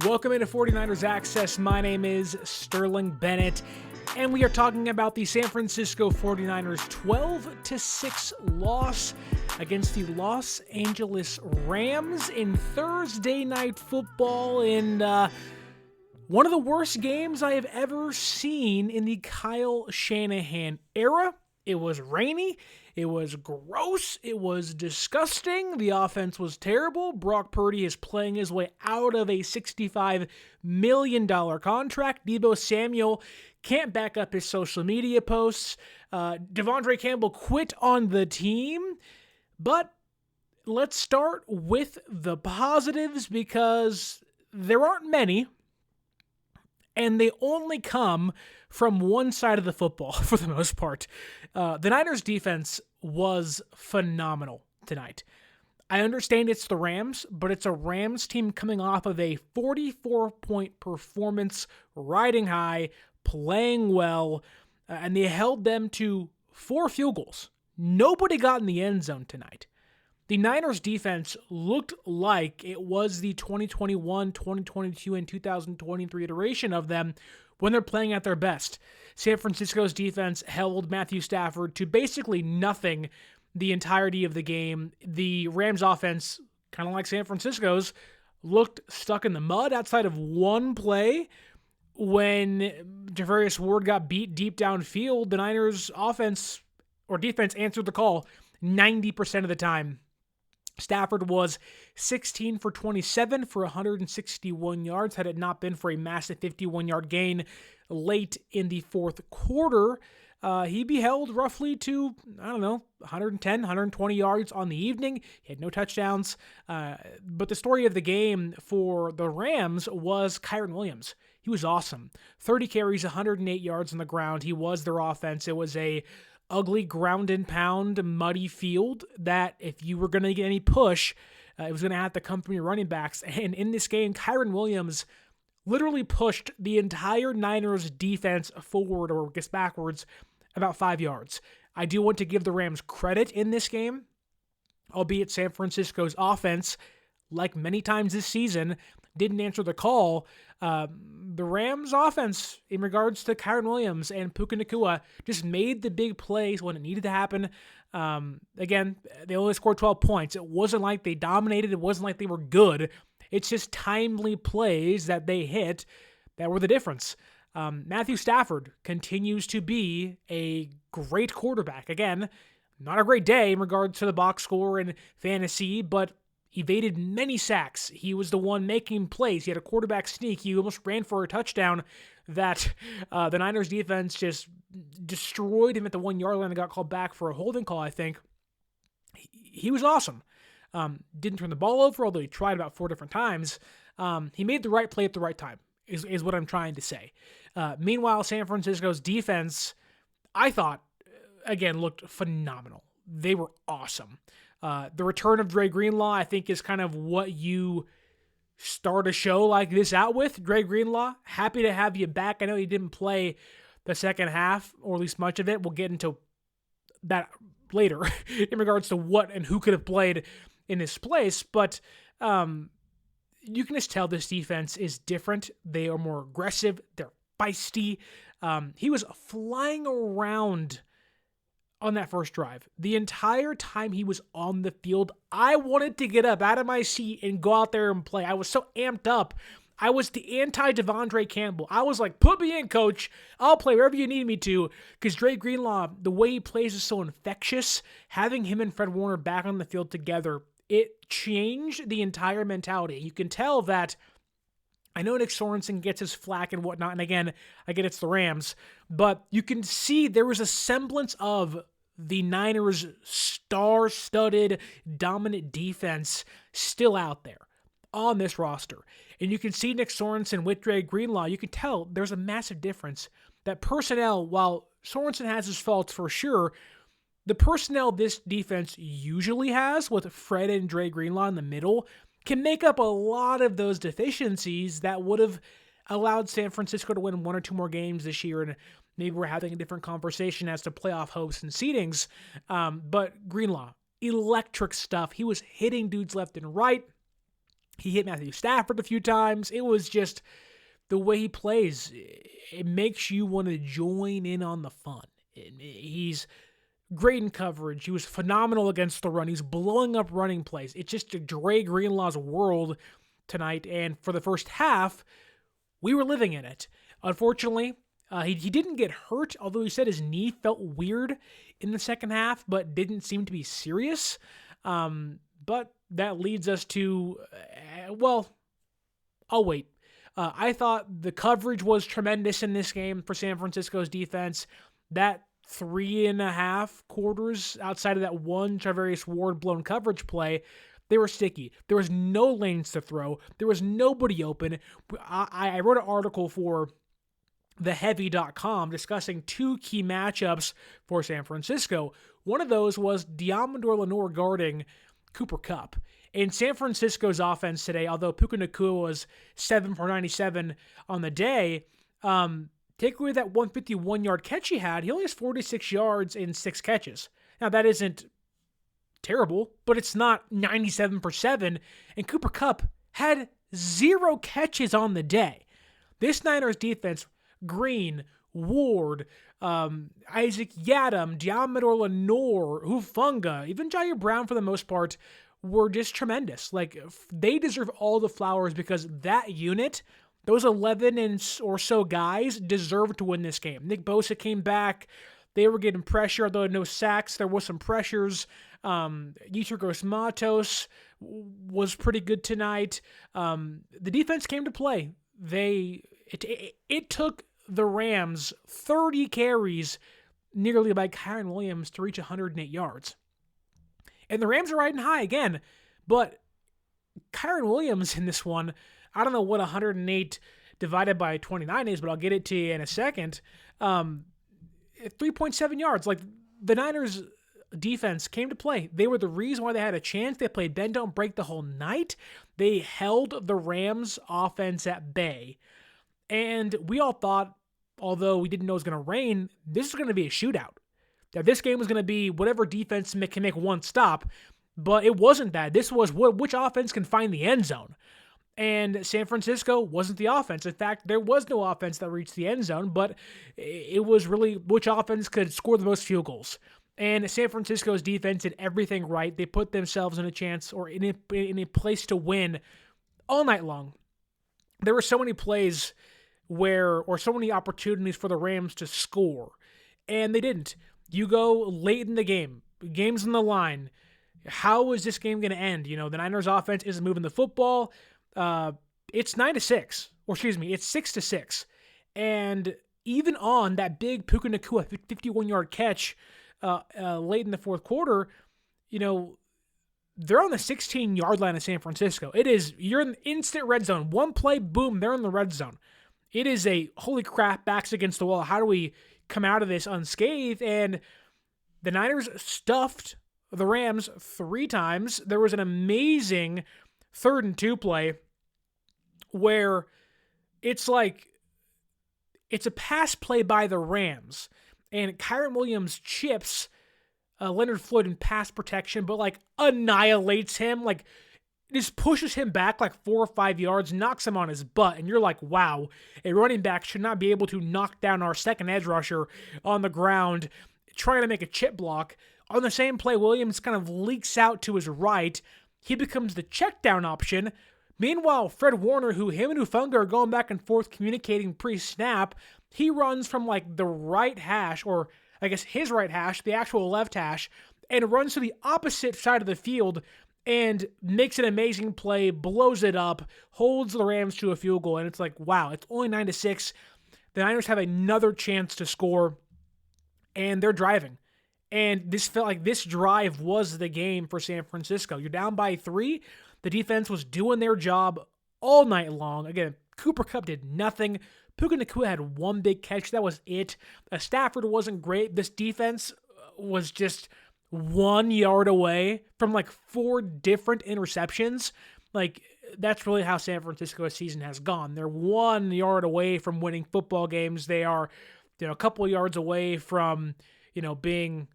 Welcome into 49ers Access. My name is Sterling Bennett, and we are talking about the San Francisco 49ers 12-6 loss against the Los Angeles Rams in Thursday Night Football in one of the worst games I have ever seen in the Kyle Shanahan era. It was rainy. It was gross. It was disgusting. The offense was terrible. Brock Purdy is playing his way out of a $65 million contract. Deebo Samuel can't back up his social media posts. Devondre Campbell quit on the team. But let's start with the positives because there aren't many. And they only come from one side of the football for the most part. The Niners defense was phenomenal tonight. I understand it's the Rams, but it's a Rams team coming off of a 44-point performance, riding high, playing well, and they held them to 4 field goals. Nobody got in the end zone tonight. The Niners defense looked like it was the 2021, 2022, and 2023 iteration of them when they're playing at their best. San Francisco's defense held Matthew Stafford to basically nothing the entirety of the game. The Rams offense, kind of like San Francisco's, looked stuck in the mud outside of one play. When Javarius Ward got beat deep downfield, the Niners offense or defense answered the call 90% of the time. Stafford was 16 for 27 for 161 yards. Had it not been for a massive 51-yard gain late in the fourth quarter, he beheld roughly to, 110, 120 yards on the evening. He had no touchdowns. But the story of the game for the Rams was Kyren Williams. He was awesome. 30 carries, 108 yards on the ground. He was their offense. It was a ugly ground and pound, muddy field that if you were going to get any push, it was going to have to come from your running backs. And in this game, Kyren Williams literally pushed the entire Niners defense forward, or I guess backwards, about 5 yards. I do want to give the Rams credit in this game, albeit San Francisco's offense, like many times this season, didn't answer the call. The Rams offense, in regards to Kyren Williams and Puka Nacua, just made the big plays when it needed to happen. Again, they only scored 12 points. It wasn't like they dominated. It wasn't like they were good. It's just timely plays that they hit that were the difference. Matthew Stafford continues to be a great quarterback. Again, not a great day in regards to the box score and fantasy, but evaded many sacks. He was the one making plays. He had a quarterback sneak. He almost ran for a touchdown that the Niners defense just destroyed him at the 1 yard line and got called back for a holding call, I think. He was awesome. Didn't turn the ball over, although he tried about 4 different times. He made the right play at the right time, is what I'm trying to say. Meanwhile, San Francisco's defense, I thought, again, looked phenomenal. They were awesome. The return of Greenlaw, I think, is kind of what you start a show like this out with. Greenlaw, happy to have you back. I know he didn't play the second half, or at least much of it. We'll get into that later in regards to what and who could have played in his place. But you can just tell this defense is different. They are more aggressive. They're feisty. He was flying around on that first drive. The entire time he was on the field, I wanted to get up out of my seat and go out there and play. I was so amped up. I was the anti-Devondre Campbell. I was like, put me in, coach. I'll play wherever you need me to. Because Greenlaw, the way he plays is so infectious. Having him and Fred Warner back on the field together, it changed the entire mentality. You can tell that, I know Nick Sorensen gets his flack and whatnot, and again, I get it's the Rams, but you can see there was a semblance of the Niners' star-studded, dominant defense still out there on this roster. And you can see Nick Sorensen with Greenlaw. You can tell there's a massive difference. That personnel, while Sorensen has his faults for sure, the personnel this defense usually has with Fred and Greenlaw in the middle can make up a lot of those deficiencies that would have allowed San Francisco to win 1 or 2 more games this year, and maybe we're having a different conversation as to playoff hopes and seedings. But Greenlaw, electric stuff. He was hitting dudes left and right. He hit Matthew Stafford a few times. It was just the way he plays. It makes you want to join in on the fun. He's great in coverage. He was phenomenal against the run. He's blowing up running plays. It's just a Dre Greenlaw's world tonight. And for the first half, we were living in it. Unfortunately, he didn't get hurt, although he said his knee felt weird in the second half, but didn't seem to be serious. But that leads us to, I'll wait. I thought the coverage was tremendous in this game for San Francisco's defense. That 3.5 quarters outside of that one Charvarius Ward blown coverage play, they were sticky. There was no lanes to throw. There was nobody open. I wrote an article for theheavy.com discussing 2 key matchups for San Francisco. One of those was Deommodore Lenoir guarding Cooper Kupp. In San Francisco's offense today, although Puka Nacua was 7 for 97 on the day, take away that 151-yard catch he had, he only has 46 yards in 6 catches. Now, that isn't terrible, but it's not 97 for 7, and Cooper Kupp had 0 catches on the day. This Niners defense, Green, Ward, Isaac Yiadom, Deommodore Lenoir, Hufanga, even Jair Brown for the most part, were just tremendous. Like, they deserve all the flowers because that unit, those 11 or so guys, deserve to win this game. Nick Bosa came back. They were getting pressure, although no sacks. There was some pressures. Yetur Gross-Matos was pretty good tonight. The defense came to play. It took the Rams 30 carries nearly by Kyren Williams to reach 108 yards. And the Rams are riding high again, but Kyren Williams in this one, I don't know what 108 divided by 29 is, but I'll get it to you in a second. 3.7 yards. Like, the Niners defense came to play. They were the reason why they had a chance. They played bend don't break the whole night. They held the Rams offense at bay. And we all thought, although we didn't know it was going to rain, this is going to be a shootout. That this game was going to be whatever defense can make one stop, but it wasn't that. This was which offense can find the end zone. And San Francisco wasn't the offense. In fact, there was no offense that reached the end zone, but it was really which offense could score the most field goals. And San Francisco's defense did everything right. They put themselves in a chance or in a place to win all night long. There were so many plays or so many opportunities for the Rams to score, and they didn't. You go late in the game, game's on the line. How is this game going to end? You know, the Niners offense isn't moving the football. It's 9-6, or excuse me, it's 6-6. And even on that big Puka Nacua 51-yard catch late in the fourth quarter, you know, they're on the 16-yard line of San Francisco. You're in instant red zone. One play, boom, they're in the red zone. It is a holy crap, backs against the wall. How do we come out of this unscathed? And the Niners stuffed the Rams 3 times. There was an amazing 3rd and 2 play where it's a pass play by the Rams, and Kyren Williams chips Leonard Floyd in pass protection, but like annihilates him, like just pushes him back like 4 or 5 yards, knocks him on his butt, and you're like, wow, a running back should not be able to knock down our second edge rusher on the ground trying to make a chip block. On the same play, Williams kind of leaks out to his right. He becomes the check down option. Meanwhile, Fred Warner, who him and Hufanga are going back and forth communicating pre-snap, he runs from like the right hash, or I guess his right hash, the actual left hash, and runs to the opposite side of the field and makes an amazing play, blows it up, holds the Rams to a field goal, and it's like, wow, it's only 9-6. The Niners have another chance to score, and they're driving. And this felt like this drive was the game for San Francisco. You're down by 3. The defense was doing their job all night long. Again, Cooper Kupp did nothing. Puka Nacua had 1 big catch. That was it. Stafford wasn't great. This defense was just 1 yard away from like 4 different interceptions. Like, that's really how San Francisco's season has gone. They're 1 yard away from winning football games. They are, a couple of yards away from, being,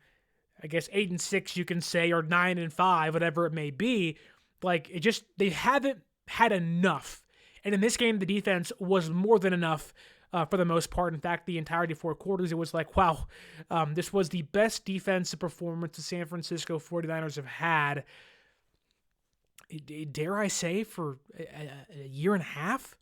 I guess, 8-6, you can say, or 9-5, whatever it may be. Like, they haven't had enough. And in this game, the defense was more than enough for the most part. In fact, the entirety of 4 quarters, it was like, wow, this was the best defensive performance the San Francisco 49ers have had, dare I say, for a year and a half,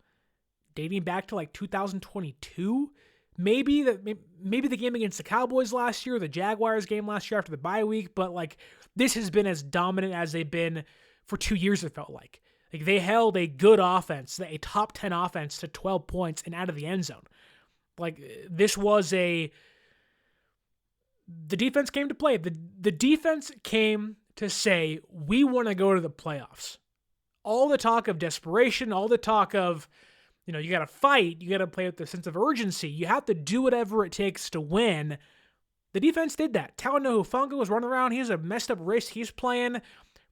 dating back to like 2022. Maybe the game against the Cowboys last year, the Jaguars game last year after the bye week, but like this has been as dominant as they've been for 2 years, it felt like. Like they held a good offense, a top 10 offense to 12 points and out of the end zone. Like this was the defense came to play. The defense came to say, we want to go to the playoffs. All the talk of desperation, all the talk of, you got to fight, you got to play with the sense of urgency, you have to do whatever it takes to win. The defense did that. Talanoa Hufanga was running around. He has a messed up wrist. He's playing.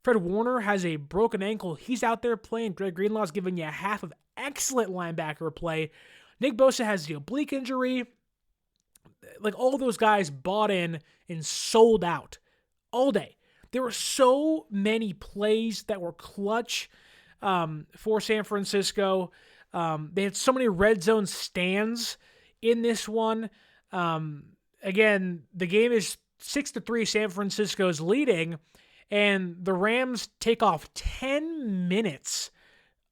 Fred Warner has a broken ankle. He's out there playing. Greg Greenlaw's giving you a half of excellent linebacker play. Nick Bosa has the oblique injury. Like all those guys bought in and sold out all day. There were so many plays that were clutch for San Francisco. They had so many red zone stands in this one. Again, the game is 6-3. San Francisco's leading, and the Rams take off 10 minutes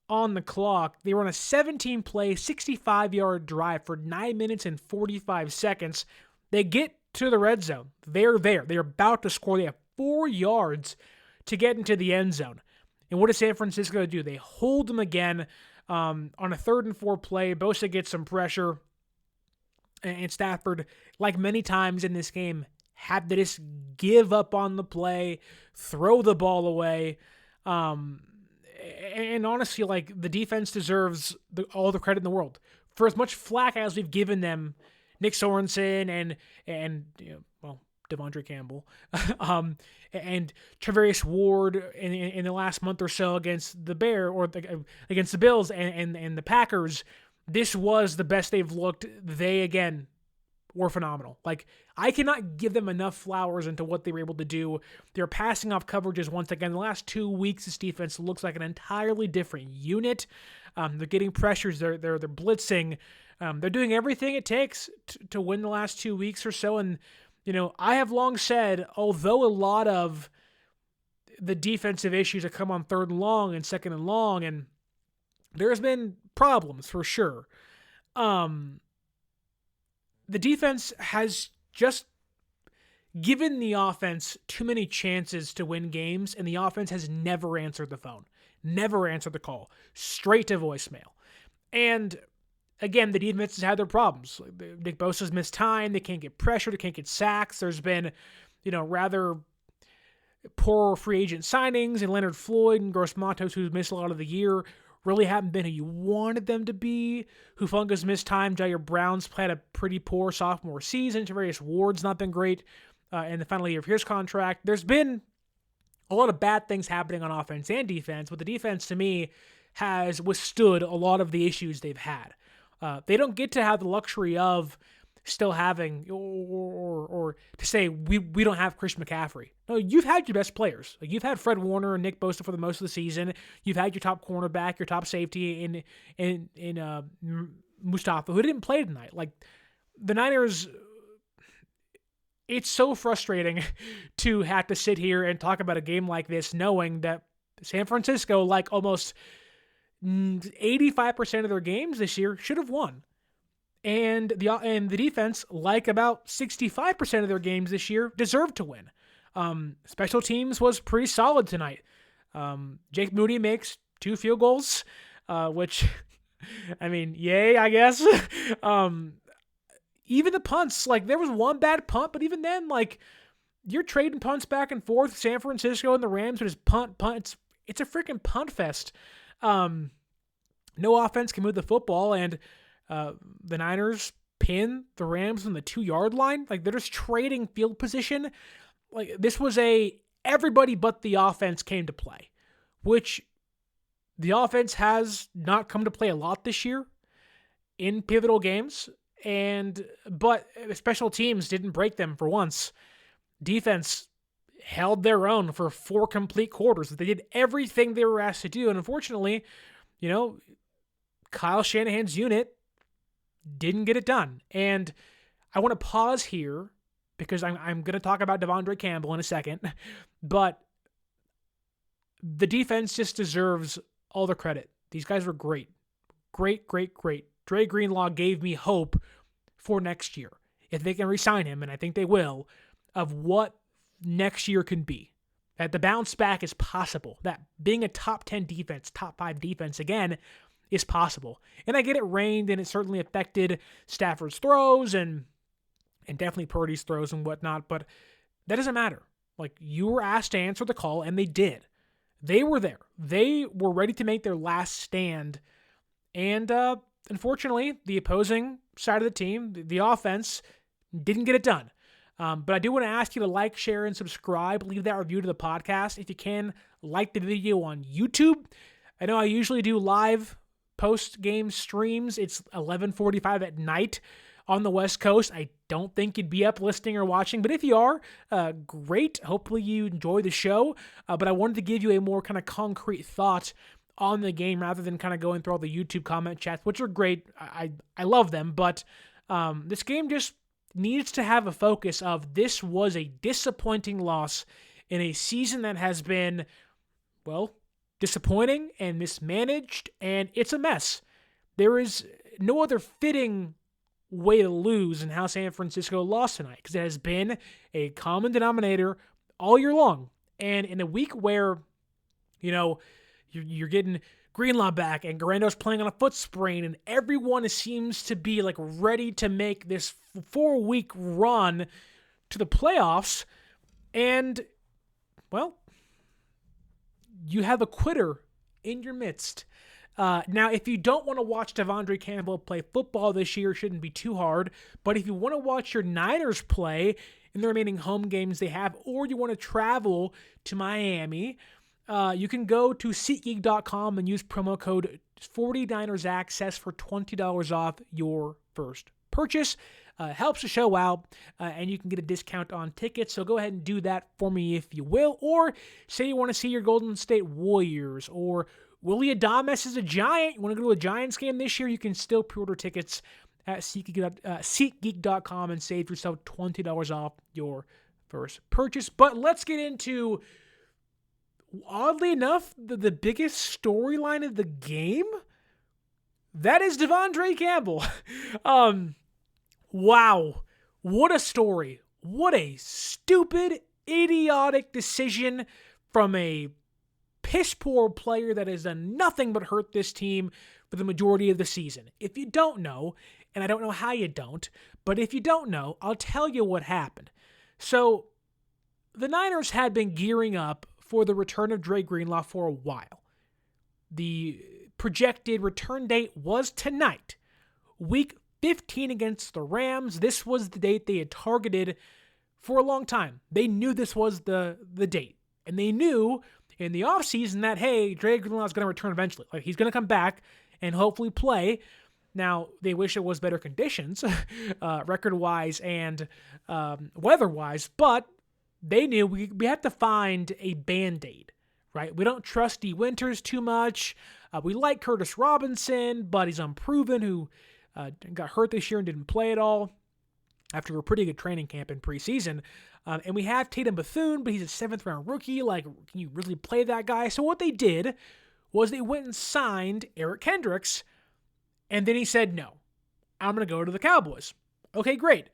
on the clock. They run a 17-play, 65-yard drive for 9 minutes and 45 seconds. They get to the red zone. They're there. They're about to score. They have 4 yards to get into the end zone. And what does San Francisco do? They hold them again on a 3rd and 4 play. Bosa gets some pressure. And Stafford, like many times in this game, had to just give up on the play, throw the ball away. And honestly, like the defense deserves all the credit in the world. For as much flack as we've given them, Nick Sorensen and Devondre Campbell, and Travarius Ward in the last month or so against the against the Bills and the Packers, this was the best they've looked. They, again, were phenomenal. Like, I cannot give them enough flowers into what they were able to do. They're passing off coverages once again. The last 2 weeks, this defense looks like an entirely different unit. They're getting pressures. They're blitzing. They're doing everything it takes to win the last 2 weeks or so. And, I have long said, although a lot of the defensive issues have come on 3rd and long and 2nd and long, and there's been problems for sure. The defense has just given the offense too many chances to win games, and the offense has never answered the phone, never answered the call, straight to voicemail. And again, the defense has had their problems. Nick Bosa's missed time. They can't get pressure. They can't get sacks. There's been, rather poor free agent signings, and Leonard Floyd and Gross Matos, who's missed a lot of the year, really haven't been who you wanted them to be. Hufanga's missed time. Jair Brown's played a pretty poor sophomore season. Travarius Ward's not been great in the final year of his contract. There's been a lot of bad things happening on offense and defense, but the defense, to me, has withstood a lot of the issues they've had. They don't get to have the luxury of still having or to say we don't have Christian McCaffrey. No, you've had your best players. Like, you've had Fred Warner and Nick Bosa for the most of the season. You've had your top cornerback, your top safety in Mustafa, who didn't play tonight. Like, the Niners, it's so frustrating to have to sit here and talk about a game like this, knowing that San Francisco, like almost 85% of their games this year, should have won. And the defense, like about 65% of their games this year, deserved to win. Special teams was pretty solid tonight. Jake Moody makes 2 field goals, which, I mean, yay, I guess. Even the punts, like, there was one bad punt, but even then, like, you're trading punts back and forth. San Francisco and the Rams would just punt. It's a freaking punt fest. No offense can move the football, and the Niners pin the Rams on the 2-yard line. Like, they're just trading field position. Like, this was everybody but the offense came to play, which the offense has not come to play a lot this year in pivotal games. But special teams didn't break them for once. Defense held their own for 4 complete quarters. They did everything they were asked to do. And unfortunately, Kyle Shanahan's unit didn't get it done. And I want to pause here because I'm going to talk about Devondre Campbell in a second. But the defense just deserves all the credit. These guys were great. Great. Dre Greenlaw gave me hope for next year, if they can re-sign him, and I think they will, of what next year can be. That the bounce back is possible. That being a top 10 defense, top 5 defense again is possible. And I get it rained, and it certainly affected Stafford's throws and definitely Purdy's throws and whatnot, but that doesn't matter. Like, you were asked to answer the call, and they did. They were there. They were ready to make their last stand. And unfortunately, the opposing side of the team, the offense, didn't get it done. But I do want to ask you to like, share, and subscribe. Leave that review to the podcast. If you can, like the video on YouTube. I know I usually do live post-game streams. It's 11:45 at night on the West Coast. I don't think you'd be up listening or watching, but if you are, great. Hopefully you enjoy the show. But I wanted to give you a more kind of concrete thought on the game rather than kind of going through all the YouTube comment chats, which are great. I love them, but this game just needs to have a focus of this was a disappointing loss in a season that has been, well, disappointing and mismanaged, and it's a mess. There is no other fitting way to lose in how San Francisco lost tonight, because it has been a common denominator all year long. And in a week where, you're getting Greenlaw back and Garando's playing on a foot sprain, and everyone seems to be like ready to make this 4-week run to the playoffs, and, well, you have a quitter in your midst. Now, if you don't want to watch Devondre Campbell play football this year, it shouldn't be too hard. But if you want to watch your Niners play in the remaining home games they have, or you want to travel to Miami, you can go to SeatGeek.com and use promo code 49ersaccess for $20 off your first purchase. Helps the show out, and you can get a discount on tickets, so go ahead and do that for me if you will. Or say you want to see your Golden State Warriors, or Willie Adames is a Giant. You want to go to a Giants game this year? You can still pre-order tickets at SeatGeek.com and save yourself $20 off your first purchase. But let's get into, oddly enough, the biggest storyline of the game. That is Devondre Campbell. Wow. What a story. What a stupid, idiotic decision from a piss-poor player that has done nothing but hurt this team for the majority of the season. If you don't know, and I don't know how you don't, but if you don't know, I'll tell you what happened. So, the Niners had been gearing up for the return of Dre Greenlaw for a while. The projected return date was tonight, week 15 against the Rams. This was the date they had targeted for a long time. They knew this was the date. And they knew in the offseason that, hey, Dre Greenlaw is going to return eventually. Like, he's going to come back and hopefully play. Now, they wish it was better conditions, record-wise and weather-wise, but they knew we had to find a Band-Aid, right? We don't trust D. Winters too much. We like Curtis Robinson, but he's unproven, who got hurt this year and didn't play at all after a pretty good training camp in preseason. And we have Tatum Bethune, but he's a 7th-round rookie. Like, can you really play that guy? So what they did was they went and signed Eric Kendricks, and then he said, no, I'm going to go to the Cowboys. Okay, great.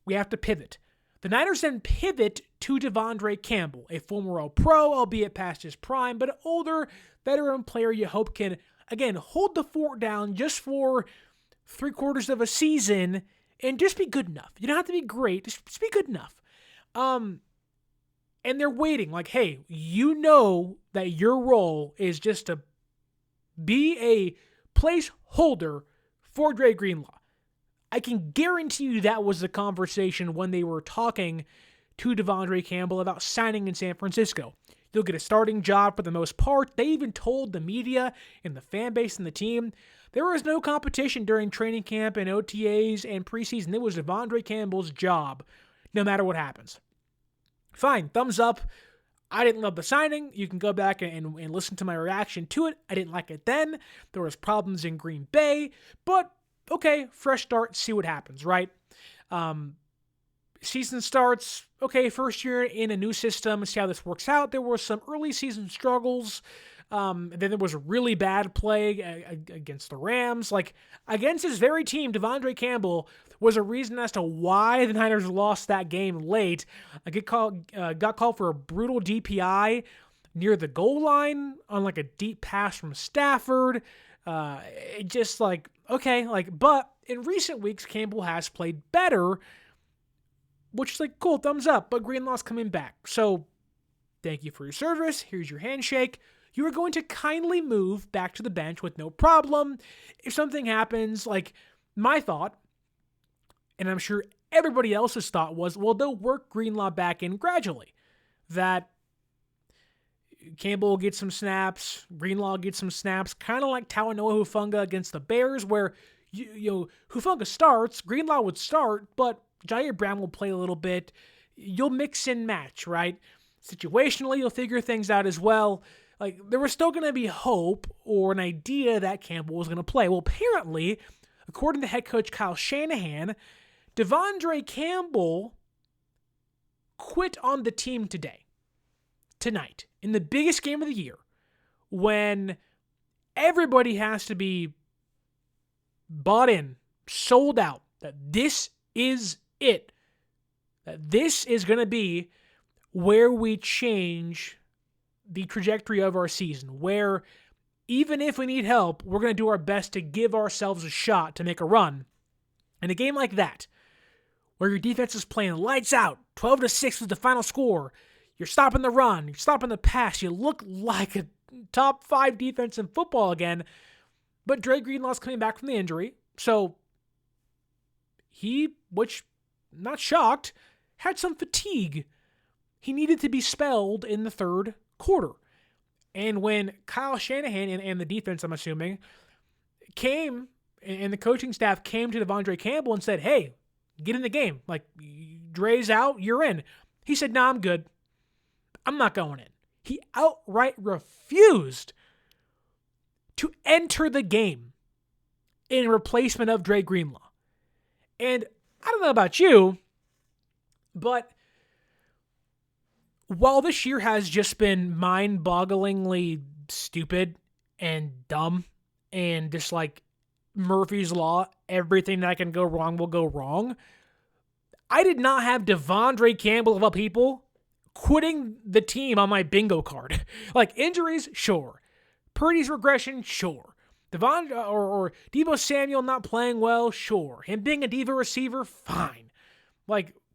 We have to pivot. The Niners then pivot to Devondre Campbell, a former All-Pro, albeit past his prime, but an older, veteran player you hope can, again, hold the fort down just for 3/4 of a season and just be good enough. You don't have to be great, just be good enough. And they're waiting, like, hey, you know that your role is just to be a placeholder for Dre Greenlaw. I can guarantee you that was the conversation when they were talking to Devondre Campbell about signing in San Francisco. You'll get a starting job for the most part. They even told the media and the fan base and the team there was no competition during training camp and OTAs and preseason. It was Devondre Campbell's job, no matter what happens. Fine, thumbs up. I didn't love the signing. You can go back and listen to my reaction to it. I didn't like it then. There was problems in Green Bay. But, okay, fresh start, see what happens, right? Season starts, okay, first year in a new system, see how this works out. There were some early season struggles. Then there was a really bad play against the Rams. Against his very team, Devondre Campbell was a reason as to why the Niners lost that game late. Got called for a brutal DPI near the goal line on a deep pass from Stafford. But in recent weeks, Campbell has played better, which is cool, thumbs up, but Greenlaw's coming back. So thank you for your service. Here's your handshake. You are going to kindly move back to the bench with no problem. If something happens, my thought, and I'm sure everybody else's thought was, well, they'll work Greenlaw back in gradually. That Campbell will get some snaps, Greenlaw gets some snaps, kind of like Talanoa Hufanga against the Bears, where Hufanga starts, Greenlaw would start, but Jair Brown will play a little bit. You'll mix and match, right? Situationally, you'll figure things out as well. There was still going to be hope or an idea that Campbell was going to play. Well, apparently, according to head coach Kyle Shanahan, Devondre Campbell quit on the team tonight, in the biggest game of the year, when everybody has to be bought in, sold out, that this is it. That this is going to be where we change the trajectory of our season, where even if we need help, we're going to do our best to give ourselves a shot to make a run. In a game like that, where your defense is playing lights out, 12-6 was the final score, you're stopping the run, you're stopping the pass, you look like a top 5 defense in football again, but Dre Greenlaw's coming back from the injury, so he, which, not shocked, had some fatigue. He needed to be spelled in the third quarter. And when Kyle Shanahan and the defense, I'm assuming, came, and the coaching staff came to Devondre Campbell and said, hey, get in the game. Dre's out, you're in. He said, nah, I'm good. I'm not going in. He outright refused to enter the game in replacement of Dre Greenlaw. And I don't know about you, but while this year has just been mind-bogglingly stupid and dumb and just Murphy's Law, everything that can go wrong will go wrong, I did not have Devondre Campbell, of all people, quitting the team on my bingo card. Injuries, sure. Purdy's regression, sure. Devondre or Deebo Samuel not playing well, sure. Him being a diva receiver, fine.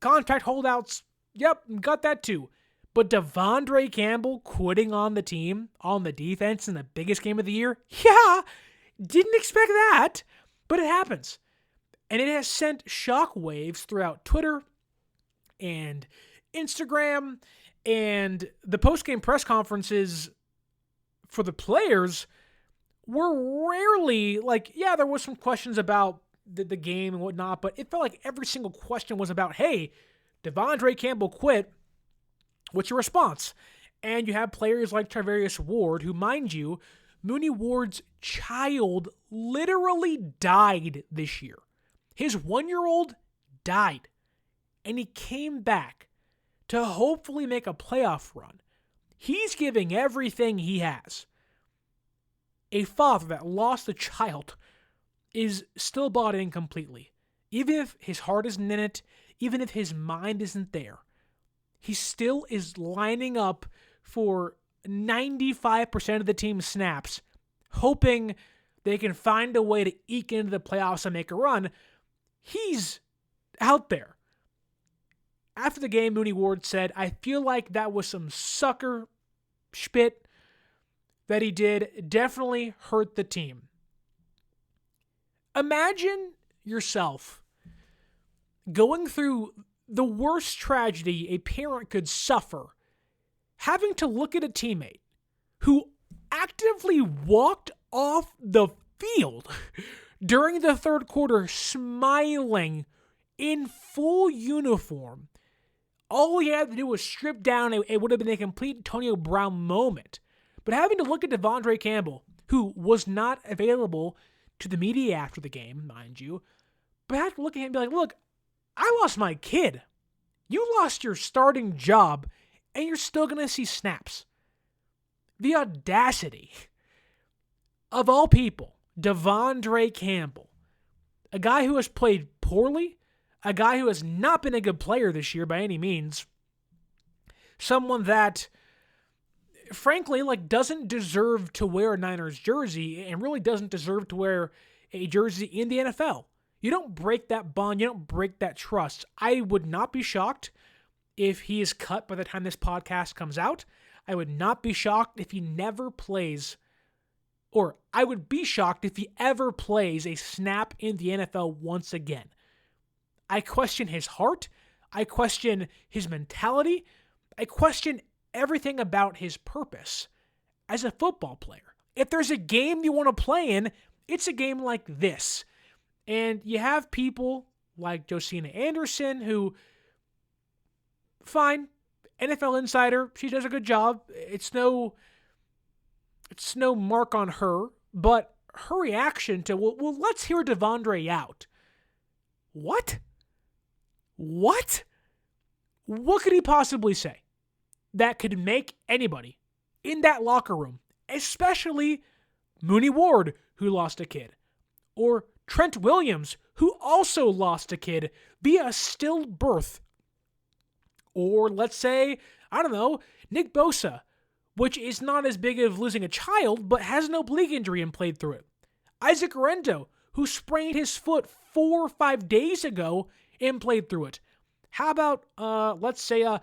Contract holdouts, yep, got that too. But Devondre Campbell quitting on the team, on the defense in the biggest game of the year, yeah, didn't expect that, but it happens. And it has sent shockwaves throughout Twitter and Instagram, and the post-game press conferences for the players were rarely there was some questions about the game and whatnot, but it felt like every single question was about, hey, Devondre Campbell quit. What's your response? And you have players like Travarius Ward, who, mind you, Mooney Ward's child literally died this year. His 1-year-old died, and he came back to hopefully make a playoff run. He's giving everything he has. A father that lost a child is still bought in completely. Even if his heart isn't in it, even if his mind isn't there, he still is lining up for 95% of the team's snaps, hoping they can find a way to eke into the playoffs and make a run. He's out there. After the game, Mooney Ward said, I feel like that was some sucker spit that he did. Definitely hurt the team. Imagine yourself going through the worst tragedy a parent could suffer, having to look at a teammate who actively walked off the field during the third quarter smiling in full uniform All he had to do was strip down. It would have been a complete Antonio Brown moment. But having to look at Devondre Campbell, who was not available to the media after the game, mind you, but I have to look at him and be like, look, I lost my kid. You lost your starting job, and you're still going to see snaps. The audacity of all people, Devondre Campbell, a guy who has played poorly, a guy who has not been a good player this year by any means, someone that, frankly, doesn't deserve to wear a Niners jersey and really doesn't deserve to wear a jersey in the NFL. You don't break that bond. You don't break that trust. I would not be shocked if he is cut by the time this podcast comes out. I would not be shocked if he never plays, or I would be shocked if he ever plays a snap in the NFL once again. I question his heart. I question his mentality. I question everything about his purpose as a football player. If there's a game you want to play in, it's a game like this. And you have people like Josina Anderson who, fine, NFL Insider, she does a good job. It's no mark on her, but her reaction to, well, let's hear Devondre out. What? What could he possibly say that could make anybody in that locker room, especially Mooney Ward, who lost a kid, or Trent Williams, who also lost a kid via stillbirth, or let's say, I don't know, Nick Bosa, which is not as big of losing a child, but has an oblique injury and played through it. Isaac Orendo, who sprained his foot 4 or 5 days ago and played through it. How about, let's say,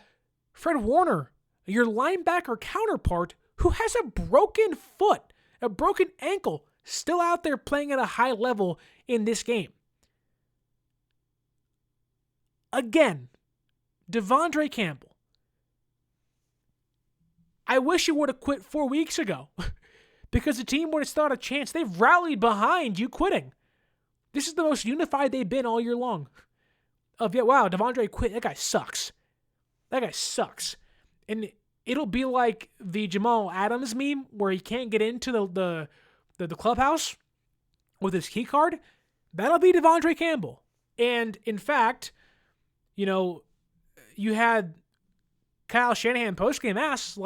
Fred Warner, your linebacker counterpart, who has a broken foot, a broken ankle, still out there playing at a high level in this game. Again, Devondre Campbell. I wish you would have quit 4 weeks ago because the team would have stood a chance. They've rallied behind you quitting. This is the most unified they've been all year long. Wow, Devondre quit. That guy sucks. And it'll be like the Jamal Adams meme where he can't get into the clubhouse with his key card. That'll be Devondre Campbell. And in fact, you had Kyle Shanahan postgame ask,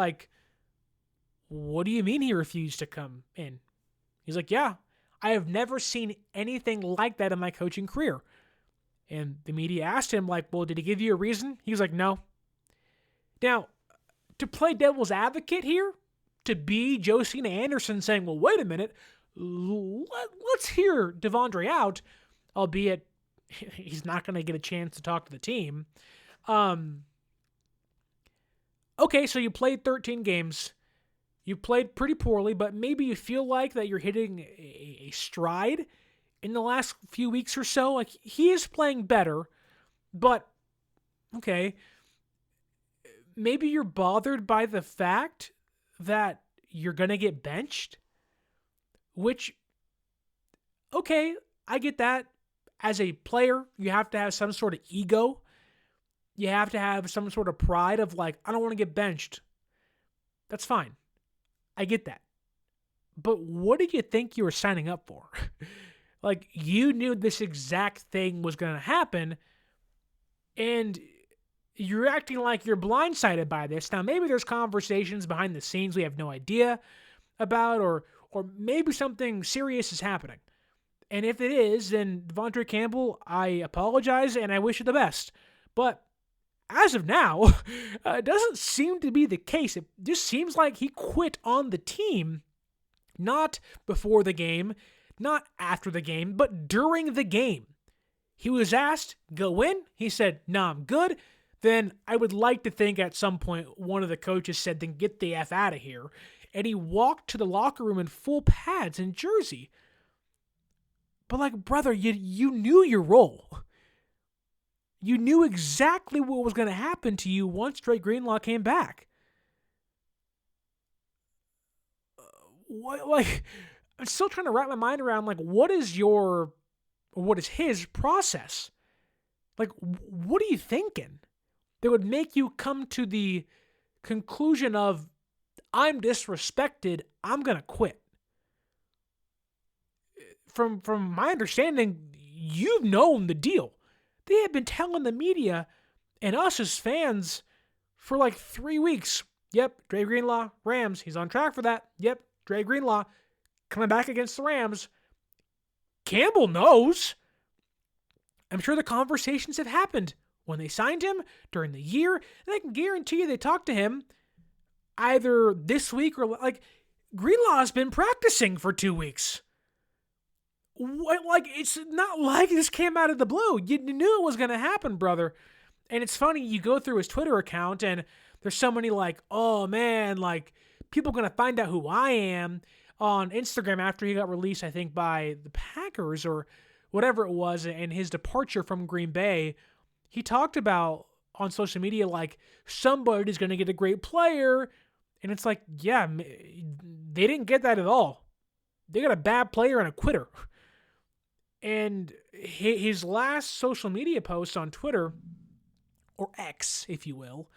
what do you mean he refused to come in? He's like, yeah, I have never seen anything like that in my coaching career. And the media asked him, well, did he give you a reason? He was like, no. Now, to play devil's advocate here, to be Josina Anderson saying, well, wait a minute, let's hear Devondre out, albeit he's not going to get a chance to talk to the team. Okay, so you played 13 games. You played pretty poorly, but maybe you feel like that you're hitting a stride in the last few weeks or so. He is playing better, but okay, maybe you're bothered by the fact that you're going to get benched, which, okay, I get that. As a player, you have to have some sort of ego. You have to have some sort of pride of I don't want to get benched. That's fine. I get that. But what did you think you were signing up for? You knew this exact thing was going to happen, and you're acting like you're blindsided by this. Now, maybe there's conversations behind the scenes we have no idea about, or maybe something serious is happening. And if it is, then Devondre Campbell, I apologize and I wish you the best. But as of now, it doesn't seem to be the case. It just seems like he quit on the team, not before the game, not after the game, but during the game. He was asked, go in. He said, no, I'm good. Then I would like to think at some point one of the coaches said, then get the F out of here. And he walked to the locker room in full pads and jersey. But brother, you knew your role. You knew exactly what was going to happen to you once Dre Greenlaw came back. I'm still trying to wrap my mind around, what is his process? What are you thinking? that would make you come to the conclusion of, I'm disrespected, I'm going to quit. From my understanding, you've known the deal. They have been telling the media and us as fans for like 3 weeks. Yep, Dre Greenlaw, Rams, he's on track for that. Yep, Dre Greenlaw coming back against the Rams. Campbell knows. I'm sure the conversations have happened when they signed him during the year, and I can guarantee you they talked to him either this week or like Greenlaw's been practicing for 2 weeks. Like, it's not like this came out of the blue. You knew it was going to happen, brother. And it's funny, you go through his Twitter account and there's so many like, oh man, like people going to find out who I am on Instagram after he got released, I think, by the Packers or whatever it was, and his departure from Green Bay. He talked about on social media, like, somebody's going to get a great player. And it's like, yeah, they didn't get that at all. They got a bad player and a quitter. And his last social media post on Twitter, or X, if you will,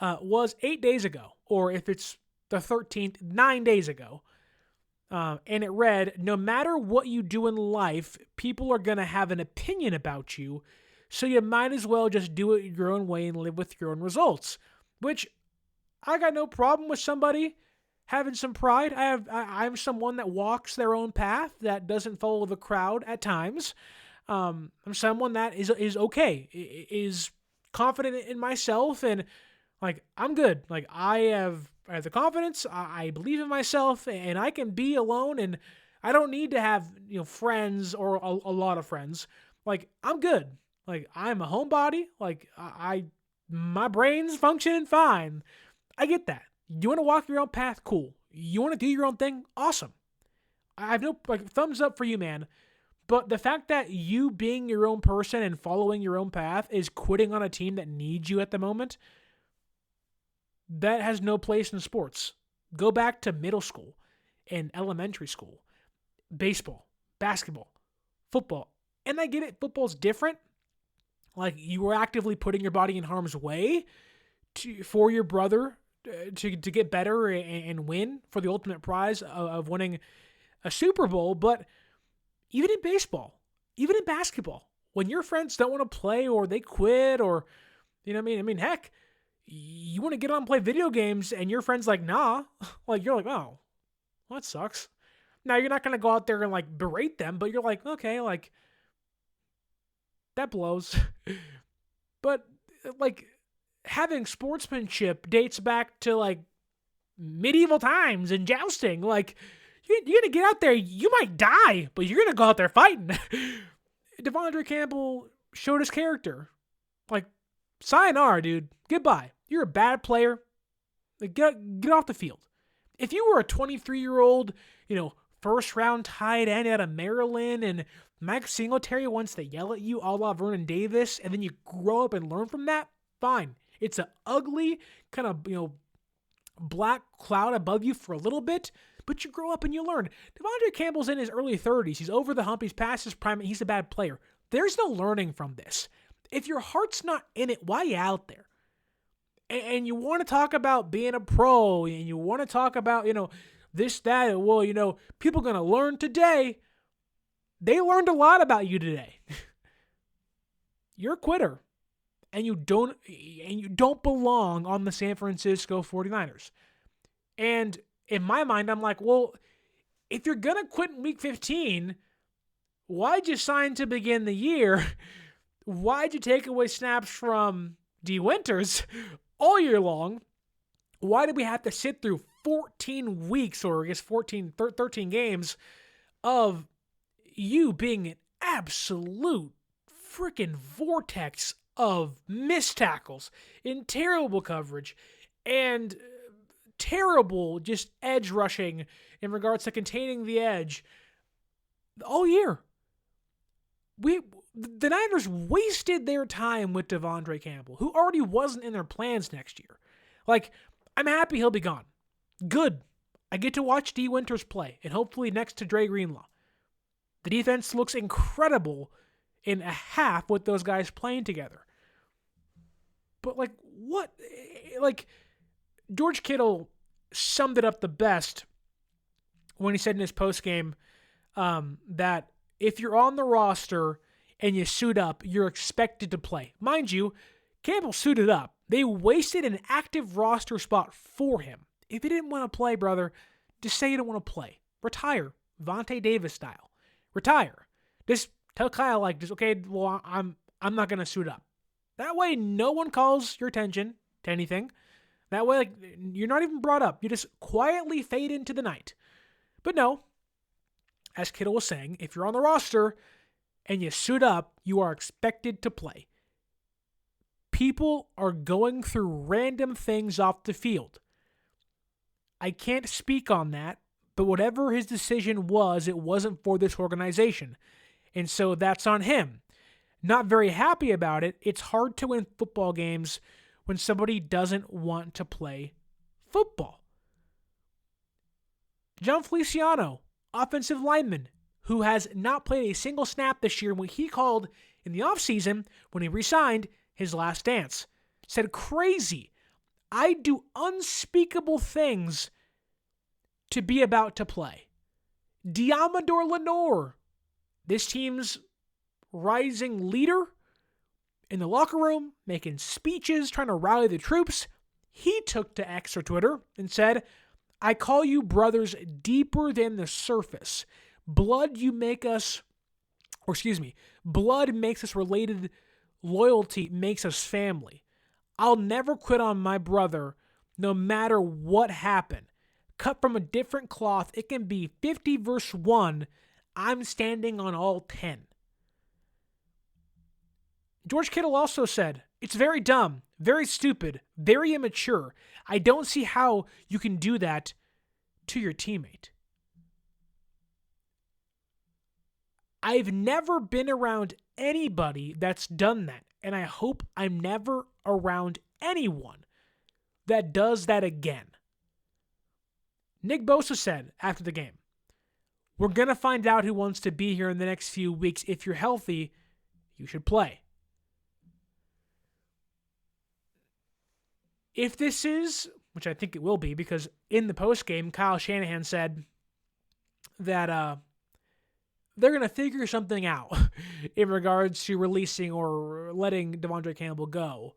was 8 days ago. Or if it's the 13th, 9 days ago. And it read, no matter what you do in life, people are going to have an opinion about you, so you might as well just do it your own way and live with your own results. Which, I got no problem with somebody having some pride. I'm someone that walks their own path, that doesn't follow the crowd at times. I'm someone that is okay, is confident in myself, and like, I'm good. Like, I have the confidence, I believe in myself, and I can be alone, and I don't need to have, friends or a lot of friends. Like, I'm good. Like, I'm a homebody. Like, my brain's functioning fine. I get that. You want to walk your own path? Cool. You want to do your own thing? Awesome. I have no, thumbs up for you, man. But the fact that you being your own person and following your own path is quitting on a team that needs you at the moment, that has no place in sports. Go back to middle school and elementary school. Baseball, basketball, football. And I get it, football's different. Like, you were actively putting your body in harm's way for your brother to get better and win for the ultimate prize of winning a Super Bowl. But even in baseball, even in basketball, when your friends don't want to play or they quit or, heck, you want to get on and play video games and your friend's like, nah, like, you're like, oh, well, that sucks. Now, you're not going to go out there and like berate them, but you're like, okay, like, that blows. But like, having sportsmanship dates back to like medieval times and jousting. Like, you're going to get out there, you might die, but you're going to go out there fighting. Devondre Campbell showed his character. Like, sayonara, dude. Goodbye. You're a bad player. Like, get off the field. If you were a 23-year-old, first round tight end out of Maryland and Mike Singletary wants to yell at you a la Vernon Davis, and then you grow up and learn from that, fine. It's an ugly kind of, black cloud above you for a little bit, but you grow up and you learn. Devondre Campbell's in his early 30s. He's over the hump. He's past his prime. He's a bad player. There's no learning from this. If your heart's not in it, why are you out there? And you want to talk about being a pro, and you want to talk about, this, that, well, people are going to learn today. They learned a lot about you today. You're a quitter. And you don't belong on the San Francisco 49ers. And in my mind, I'm like, well, if you're going to quit in week 15, why'd you sign to begin the year? Why'd you take away snaps from D. Winters all year long? Why did we have to sit through 14 weeks, or I guess 13 games of you being an absolute freaking vortex of missed tackles in terrible coverage and terrible just edge rushing in regards to containing the edge all year? The Niners wasted their time with Devondre Campbell, who already wasn't in their plans next year. Like, I'm happy he'll be gone. Good. I get to watch D. Winters play, and hopefully next to Dre Greenlaw. The defense looks incredible in a half with those guys playing together. But, like, what? Like, George Kittle summed it up the best when he said in his postgame that if you're on the roster and you suit up, you're expected to play. Mind you, Campbell suited up. They wasted an active roster spot for him. If you didn't want to play, brother, just say you don't want to play. Retire. Vontae Davis style. Retire. Just tell Kyle, okay, well, I'm not going to suit up. That way, no one calls your attention to anything. That way, you're not even brought up. You just quietly fade into the night. But no, as Kittle was saying, if you're on the roster and you suit up, you are expected to play. People are going through random things off the field. I can't speak on that, but whatever his decision was, it wasn't for this organization. And so that's on him. Not very happy about it. It's hard to win football games when somebody doesn't want to play football. John Feliciano, offensive lineman, who has not played a single snap this year, when he called in the offseason, when he re-signed, his last dance, said, crazy. I do unspeakable things to be about to play. Diamador Lenore, this team's rising leader in the locker room, making speeches, trying to rally the troops, he took to X or Twitter and said, I call you brothers deeper than the surface. Blood makes us related. Loyalty makes us family. I'll never quit on my brother no matter what happened. Cut from a different cloth, it can be 50 versus 1. I'm standing on all 10. George Kittle also said, it's very dumb, very stupid, very immature. I don't see how you can do that to your teammate. I've never been around anybody that's done that, and I hope I'm never around anyone that does that again. Nick Bosa said after the game, we're going to find out who wants to be here in the next few weeks. If you're healthy, you should play. If this is, which I think it will be, because in the postgame, Kyle Shanahan said that they're going to figure something out in regards to releasing or letting Devondre Campbell go.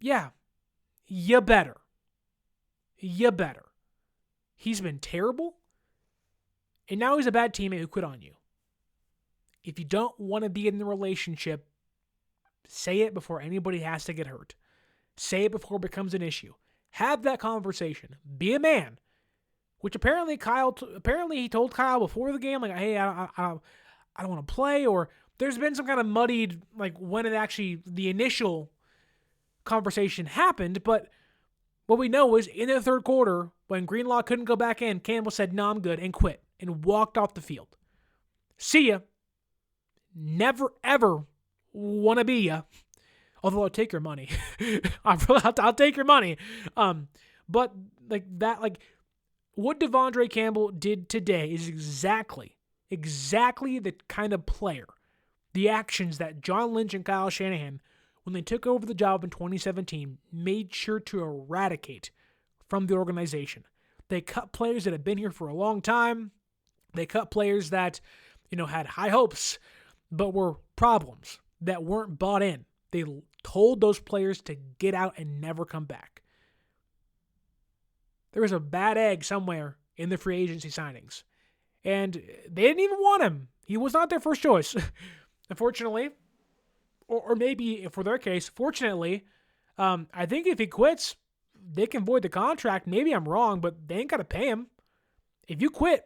Yeah, you better. You better. He's been terrible, and now he's a bad teammate who quit on you. If you don't want to be in the relationship, say it before anybody has to get hurt. Say it before it becomes an issue. Have that conversation. Be a man. Which apparently he told Kyle before the game, hey, I don't want to play, or there's been some kind of muddied, when it actually, the initial conversation happened, but what we know is in the third quarter, when Greenlaw couldn't go back in, Campbell said, no, I'm good, and quit, and walked off the field. See ya. Never, ever want to be ya. Although I'll take your money. I'll take your money. But what Devondre Campbell did today is exactly the kind of player, the actions that John Lynch and Kyle Shanahan, when they took over the job in 2017, made sure to eradicate from the organization. They cut players that have been here for a long time. They cut players that, had high hopes, but were problems that weren't bought in. They told those players to get out and never come back. There was a bad egg somewhere in the free agency signings. And they didn't even want him. He was not their first choice. Unfortunately, or maybe for their case, fortunately, I think if he quits, they can void the contract. Maybe I'm wrong, but they ain't got to pay him. If you quit,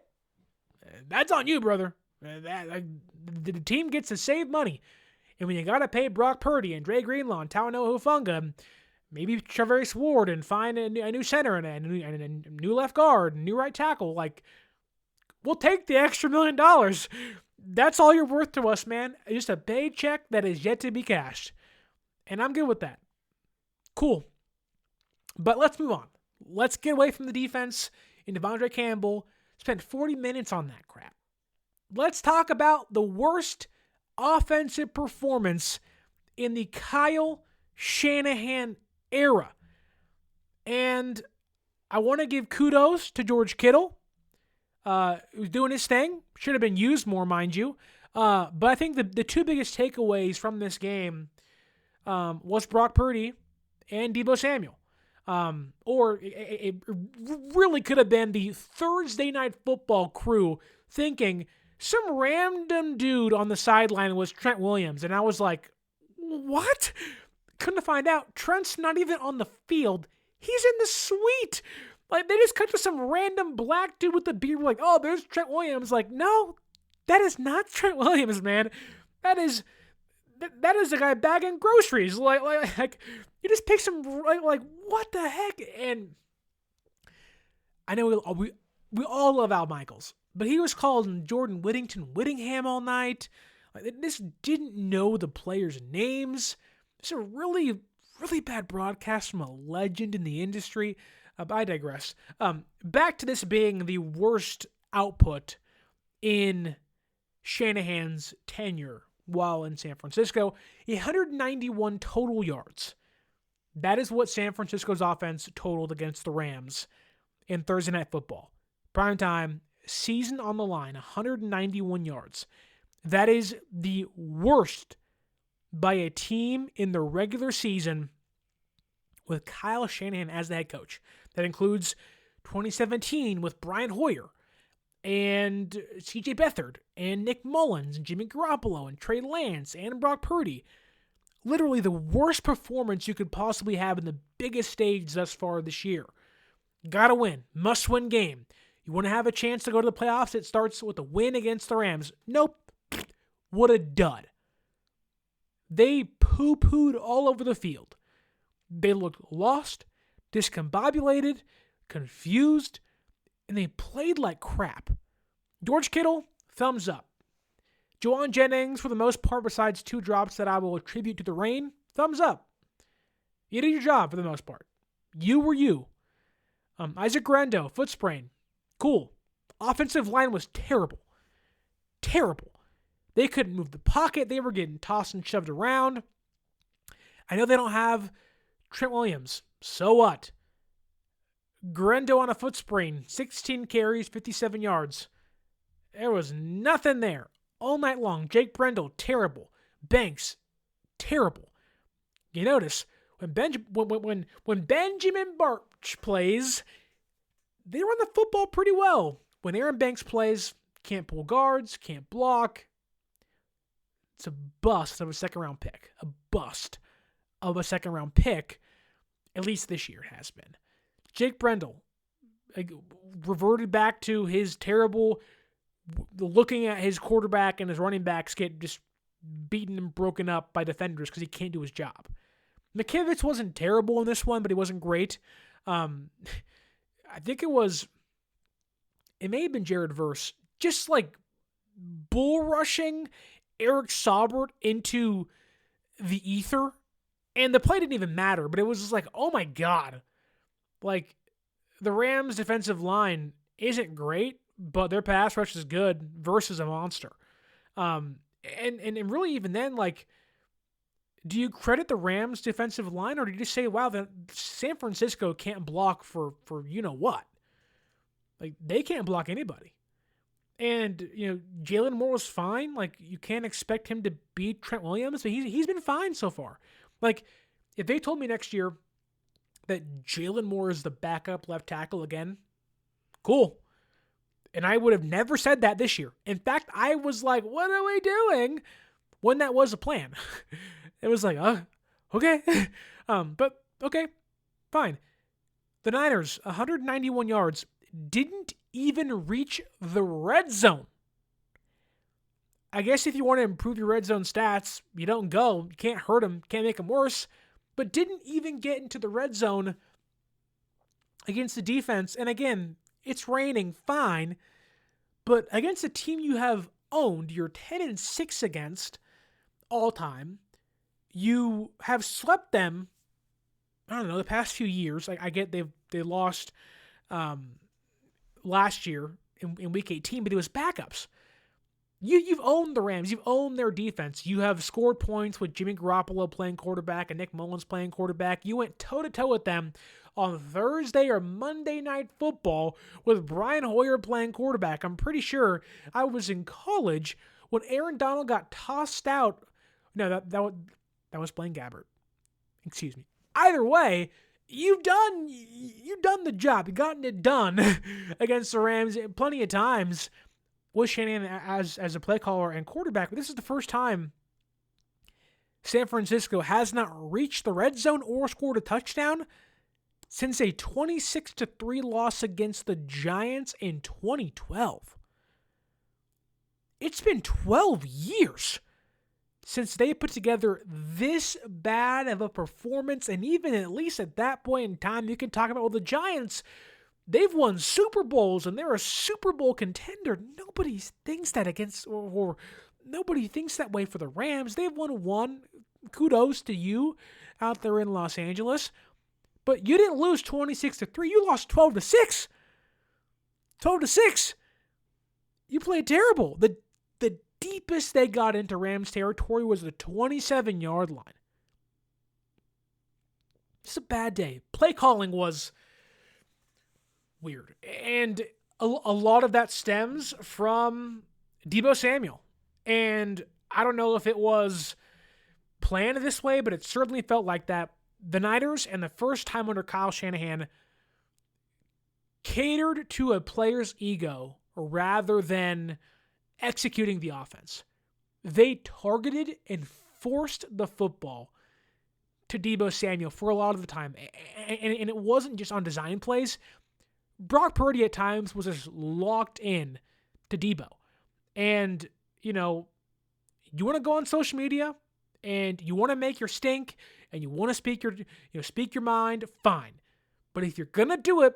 that's on you, brother. The team gets to save money. And when you got to pay Brock Purdy and Dre Greenlaw and Talanoa Hufanga, maybe Traverse Ward and find a new center and a new left guard, and new right tackle, we'll take the extra $1 million. That's all you're worth to us, man. Just a paycheck that is yet to be cashed. And I'm good with that. Cool. But let's move on. Let's get away from the defense and Devondre Campbell. Spent 40 minutes on that crap. Let's talk about the worst offensive performance in the Kyle Shanahan era. And I want to give kudos to George Kittle, who's doing his thing. Should have been used more, mind you. But I think the two biggest takeaways from this game was Brock Purdy and Deebo Samuel. Or it really could have been the Thursday Night Football crew thinking some random dude on the sideline was Trent Williams. And I was like, what? Couldn't find out. Trent's not even on the field. He's in the suite. Like, they just cut to some random black dude with the beard. We're like, oh, there's Trent Williams. Like, no, that is not Trent Williams, man. That is a guy bagging groceries. Like you just pick some, like what the heck? And I know we all love Al Michaels, but he was calling Jordan Whittingham all night. Like, this didn't know the players' names. It's a really, really bad broadcast from a legend in the industry. But I digress. Back to this being the worst output in Shanahan's tenure while in San Francisco. 191 total yards. That is what San Francisco's offense totaled against the Rams in Thursday Night Football. Primetime, season on the line, 191 yards. That is the worst by a team in the regular season with Kyle Shanahan as the head coach. That includes 2017 with Brian Hoyer and CJ Beathard and Nick Mullins and Jimmy Garoppolo and Trey Lance and Brock Purdy. Literally the worst performance you could possibly have in the biggest stage thus far this year. Gotta win. Must-win game. You want to have a chance to go to the playoffs? It starts with a win against the Rams. Nope. What a dud. They poo-pooed all over the field. They looked lost, discombobulated, confused, and they played like crap. George Kittle, thumbs up. Juwan Jennings, for the most part, besides two drops that I will attribute to the rain, thumbs up. You did your job for the most part. You were you. Isaac Grendo, foot sprain. Cool. Offensive line was terrible. Terrible. They couldn't move the pocket. They were getting tossed and shoved around. I know they don't have Trent Williams. So what? Grendo on a foot sprain. 16 carries, 57 yards. There was nothing there. All night long. Jake Brendel, terrible. Banks, terrible. You notice, when Benjamin Barch plays, they run the football pretty well. When Aaron Banks plays, can't pull guards, can't block. It's a bust of a second-round pick. A bust of a second-round pick, at least this year has been. Jake Brendel reverted back to his terrible, looking at his quarterback and his running backs get just beaten and broken up by defenders because he can't do his job. McKivitz wasn't terrible in this one, but he wasn't great. I think it may have been Jared Verse, just like bull rushing Eric Saubert into the ether. And the play didn't even matter, but it was just like, oh my God. Like, the Rams' defensive line isn't great, but their pass rush is good versus a monster. And really even then, like, do you credit the Rams' defensive line, or do you just say, wow, San Francisco can't block for you know what? Like, they can't block anybody. And, Jalen Moore was fine. Like, you can't expect him to beat Trent Williams, but he's been fine so far. Like, if they told me next year that Jalen Moore is the backup left tackle again, cool. And I would have never said that this year. In fact, I was like, what are we doing? When that was a plan. It was like, okay. But, okay, fine. The Niners, 191 yards, didn't even reach the red zone. I guess if you want to improve your red zone stats, you don't go. You can't hurt them, can't make them worse. But didn't even get into the red zone against the defense. And again, it's raining, fine. But against a team you have owned, you're 10-6 against all time. You have swept them, I don't know, the past few years. Like, I get they lost last year in Week 18, but it was backups. You've owned the Rams. You've owned their defense. You have scored points with Jimmy Garoppolo playing quarterback and Nick Mullins playing quarterback. You went toe-to-toe with them on Thursday or Monday Night Football with Brian Hoyer playing quarterback. I'm pretty sure I was in college when Aaron Donald got tossed out. No, that was Blaine Gabbert. Excuse me. Either way, you've done the job. You've gotten it done against the Rams plenty of times with Shanahan as a play caller and quarterback. But this is the first time San Francisco has not reached the red zone or scored a touchdown since a 26-3 loss against the Giants in 2012. It's been 12 years since they put together this bad of a performance, and even at least at that point in time, you can talk about, well, the Giants, they've won Super Bowls, and they're a Super Bowl contender. Nobody thinks that or nobody thinks that way for the Rams. They've won one. Kudos to you out there in Los Angeles. But you didn't lose 26-3. You lost 12-6. 12-6. You played terrible. The deepest they got into Rams territory was the 27-yard line. It's a bad day. Play calling was weird. And a lot of that stems from Deebo Samuel. And I don't know if it was planned this way, but it certainly felt like that. The Niners, and the first time under Kyle Shanahan, catered to a player's ego rather than executing the offense. They targeted and forced the football to Deebo Samuel for a lot of the time. And it wasn't just on design plays. Brock Purdy at times was just locked in to Deebo. And, you want to go on social media and you want to make your stink and you want to speak your mind, fine. But if you're going to do it,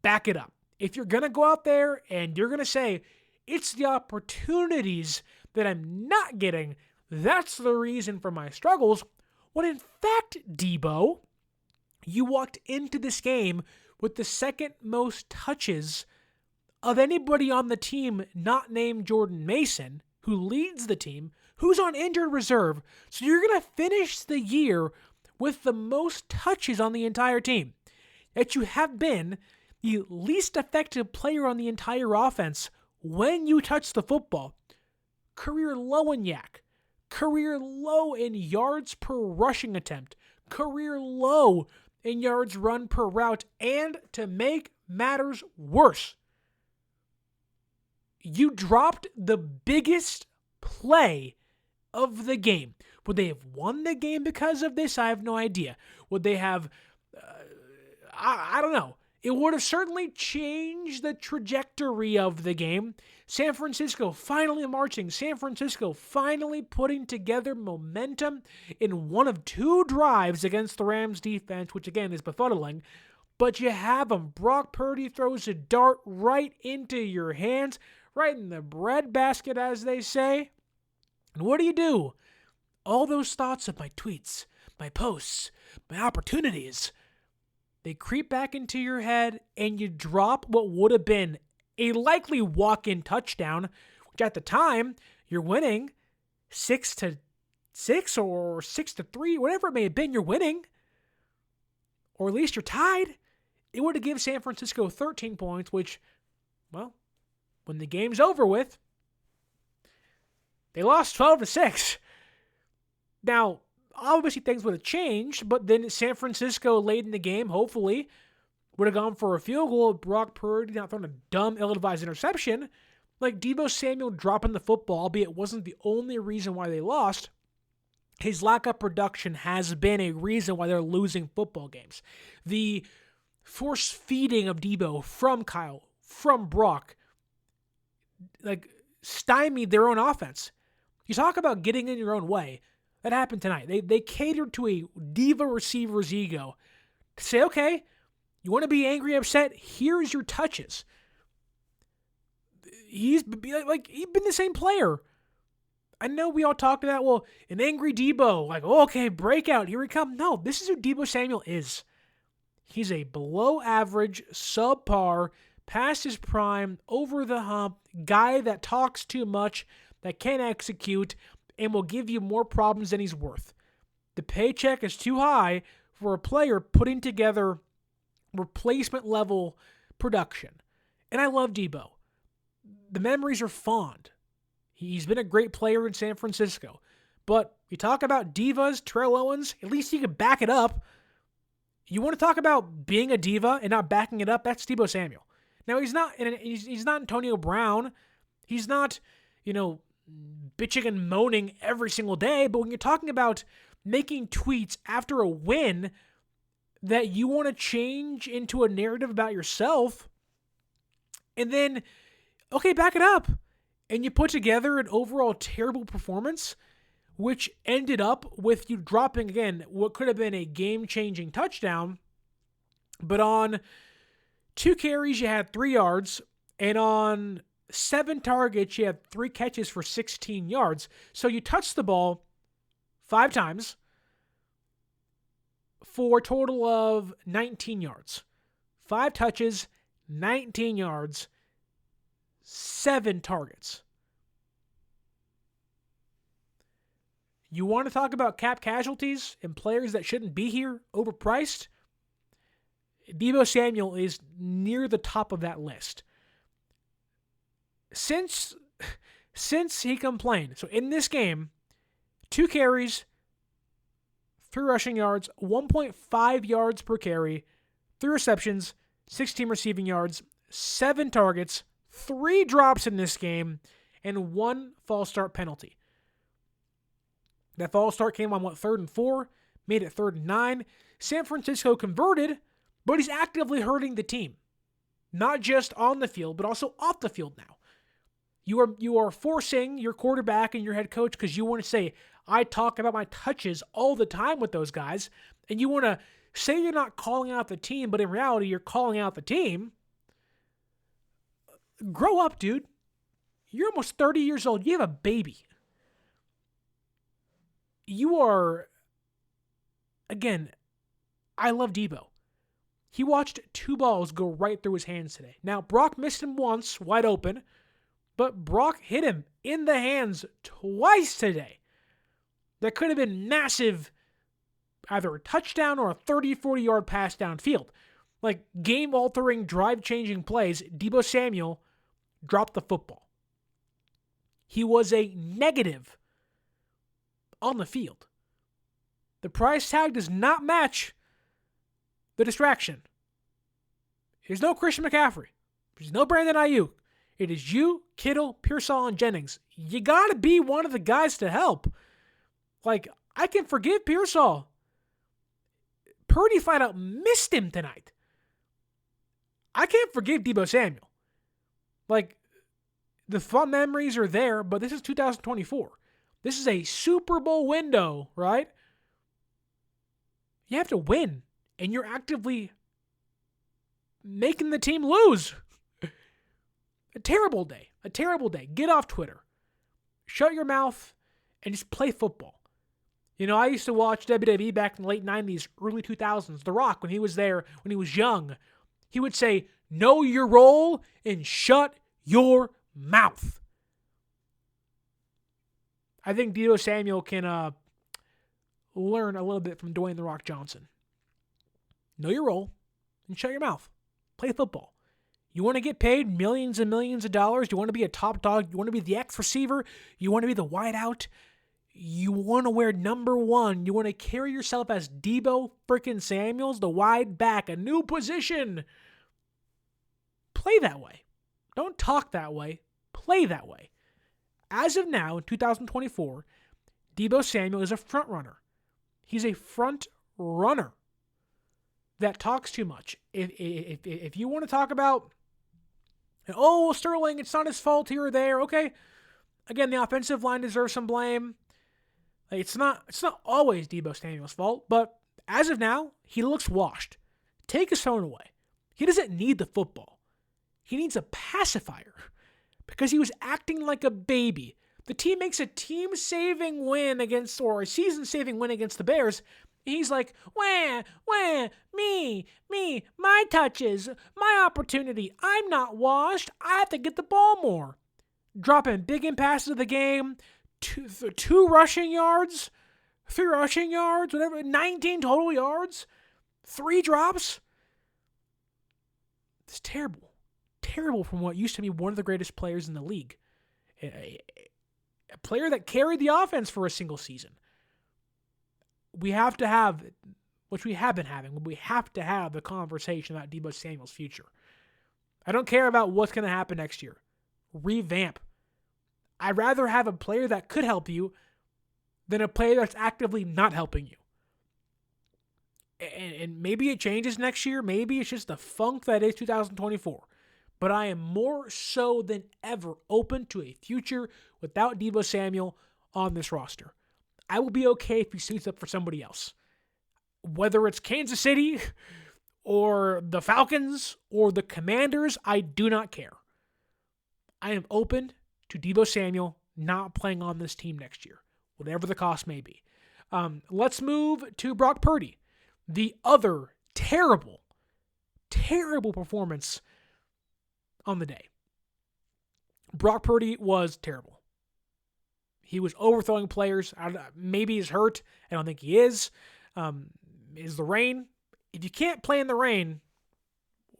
back it up. If you're going to go out there and you're going to say, it's the opportunities that I'm not getting, that's the reason for my struggles, when in fact, Deebo, you walked into this game with the second most touches of anybody on the team not named Jordan Mason, who leads the team, who's on injured reserve. So you're going to finish the year with the most touches on the entire team. Yet you have been the least effective player on the entire offense when you touch the football. Career low in yak. Career low in yards per rushing attempt. Career low in yards run per route. And to make matters worse, you dropped the biggest play of the game. Would they have won the game because of this? I have no idea. Would they have... I don't know. It would have certainly changed the trajectory of the game. San Francisco finally marching. San Francisco finally putting together momentum in one of two drives against the Rams defense, which again is befuddling. But you have them. Brock Purdy throws a dart right into your hands, right in the breadbasket, as they say. And what do? All those thoughts of my tweets, my posts, my opportunities, they creep back into your head, and you drop what would have been a likely walk-in touchdown, which at the time, you're winning 6-6 or 6-3, whatever it may have been, you're winning. Or at least you're tied. It would have given San Francisco 13 points, which, well, when the game's over with, they lost 12-6. Now, obviously things would have changed, but then San Francisco late in the game, hopefully, would have gone for a field goal. Brock Purdy not throwing a dumb, ill-advised interception. Like Deebo Samuel dropping the football, albeit it wasn't the only reason why they lost. His lack of production has been a reason why they're losing football games. The force feeding of Deebo from Kyle, from Brock, stymied their own offense. You talk about getting in your own way. That happened tonight. They catered to a diva receiver's ego to say, okay, you want to be angry, upset? Here's your touches. He's been the same player. I know we all talked about, well, an angry Deebo, okay, breakout, here he comes. No, this is who Deebo Samuel is. He's a below average, subpar, past his prime, over the hump, guy that talks too much, that can execute and will give you more problems than he's worth. The paycheck is too high for a player putting together replacement level production. And I love Deebo. The memories are fond. He's been a great player in San Francisco. But you talk about divas, Terrell Owens, at least you can back it up. You want to talk about being a diva and not backing it up? That's Deebo Samuel. Now, he's not Antonio Brown. He's not, bitching and moaning every single day. But when you're talking about making tweets after a win that you want to change into a narrative about yourself, and then, okay, back it up. And you put together an overall terrible performance, which ended up with you dropping, again, what could have been a game-changing touchdown. But on 2 carries, you had 3 yards. And on 7 targets, you had 3 catches for 16 yards. So you touched the ball 5 times for a total of 19 yards. 5 touches, 19 yards, 7 targets. You want to talk about cap casualties and players that shouldn't be here, overpriced? Deebo Samuel is near the top of that list. Since he complained, so in this game, 2 carries, 3 rushing yards, 1.5 yards per carry, 3 receptions, 16 receiving yards, 7 targets, 3 drops in this game, and 1 false start penalty. That false start came on 3rd and 4, made it 3rd and 9. San Francisco converted, but he's actively hurting the team. Not just on the field, but also off the field now. You are forcing your quarterback and your head coach, because you want to say, I talk about my touches all the time with those guys, and you want to say you're not calling out the team, but in reality, you're calling out the team. Grow up, dude. You're almost 30 years old. You have a baby. You are, again, I love Deebo. He watched 2 balls go right through his hands today. Now, Brock missed him once, wide open, but Brock hit him in the hands twice today. That could have been massive, either a touchdown or a 30, 40-yard pass downfield. Like game-altering, drive-changing plays, Deebo Samuel dropped the football. He was a negative on the field. The price tag does not match the distraction. There's no Christian McCaffrey. There's no Brandon Ayuk. It is you, Kittle, Pearsall, and Jennings. You got to be one of the guys to help. Like, I can forgive Pearsall. Purdy flat out missed him tonight. I can't forgive Deebo Samuel. Like, the fun memories are there, but this is 2024. This is a Super Bowl window, right? You have to win, and you're actively making the team lose. A terrible day. A terrible day. Get off Twitter. Shut your mouth and just play football. I used to watch WWE back in the late 90s, early 2000s. The Rock, when he was there, when he was young, he would say, know your role and shut your mouth. I think Deebo Samuel can learn a little bit from Dwayne "The Rock" Johnson. Know your role and shut your mouth. Play football. You want to get paid millions and millions of dollars? You want to be a top dog? You want to be the X receiver? You want to be the wideout? You want to wear number 1? You want to carry yourself as Deebo freaking Samuels, the wide back, a new position? Play that way. Don't talk that way. Play that way. As of now, in 2024, Deebo Samuel is a front runner. He's a front runner that talks too much. If you want to talk about, Sterling, it's not his fault here or there, okay. Again, the offensive line deserves some blame. It's not always Deebo Samuel's fault, but as of now, he looks washed. Take his phone away. He doesn't need the football. He needs a pacifier because he was acting like a baby. The team makes a team-saving win or a season-saving win against the Bears. And he's like, me, my touches, my opportunity. I'm not washed. I have to get the ball more. dropping big in passes of the game, two rushing yards, 3 rushing yards, whatever, 19 total yards, 3 drops. It's terrible. Terrible from what used to be one of the greatest players in the league. A player that carried the offense for a single season. We have to have, which we have been having, we have to have the conversation about Deebo Samuel's future. I don't care about what's going to happen next year. Revamp. I'd rather have a player that could help you than a player that's actively not helping you. And maybe it changes next year. Maybe it's just the funk that is 2024. But I am more so than ever open to a future without Deebo Samuel on this roster. I will be okay if he suits up for somebody else. Whether it's Kansas City or the Falcons or the Commanders, I do not care. I am open to Deebo Samuel not playing on this team next year, whatever the cost may be. Let's move to Brock Purdy. The other terrible performance on the day. Brock Purdy was terrible. He was overthrowing players. Maybe he's hurt. I don't think he is. Is the rain? If you can't play in the rain,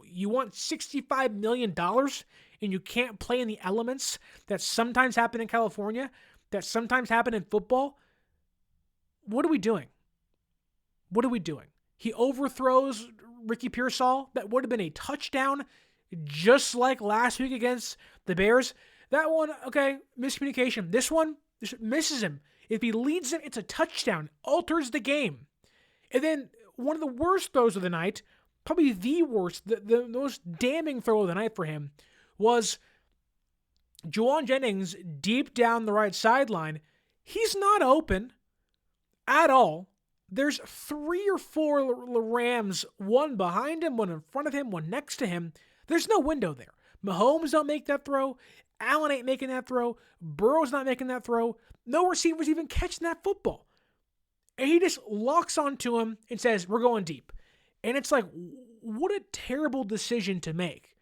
you want $65 million and you can't play in the elements that sometimes happen in California, that sometimes happen in football. What are we doing? What are we doing? He overthrows Ricky Pearsall. That would have been a touchdown, just like last week against the Bears. That one, okay, miscommunication. This one, misses him. If he leads him, it's a touchdown. Alters the game. And then one of the worst throws of the night, probably the worst, the most damning throw of the night for him, was Juwan Jennings deep down the right sideline. He's not open at all. There's 3 or 4 Rams, one behind him, one in front of him, one next to him. There's no window there. Mahomes don't make that throw. Allen ain't making that throw. Burrow's not making that throw. No receivers even catching that football. And he just locks onto him and says, we're going deep. And it's like, what a terrible decision to make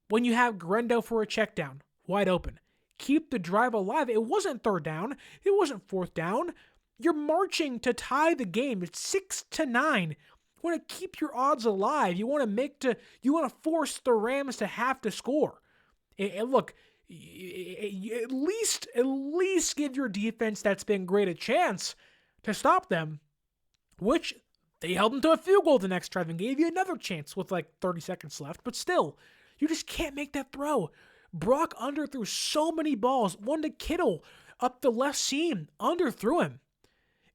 when you have Grendo for a check down, wide open. Keep the drive alive. It wasn't 3rd down. It wasn't 4th down. You're marching to tie the game. It's 6-9. You want to keep your odds alive. You want to force the Rams to have to score. And look, at least give your defense that's been great a chance to stop them, which they held them to a field goal the next drive and gave you another chance with like 30 seconds left. But still, you just can't make that throw. Brock underthrew so many balls. One to Kittle up the left seam, underthrew him.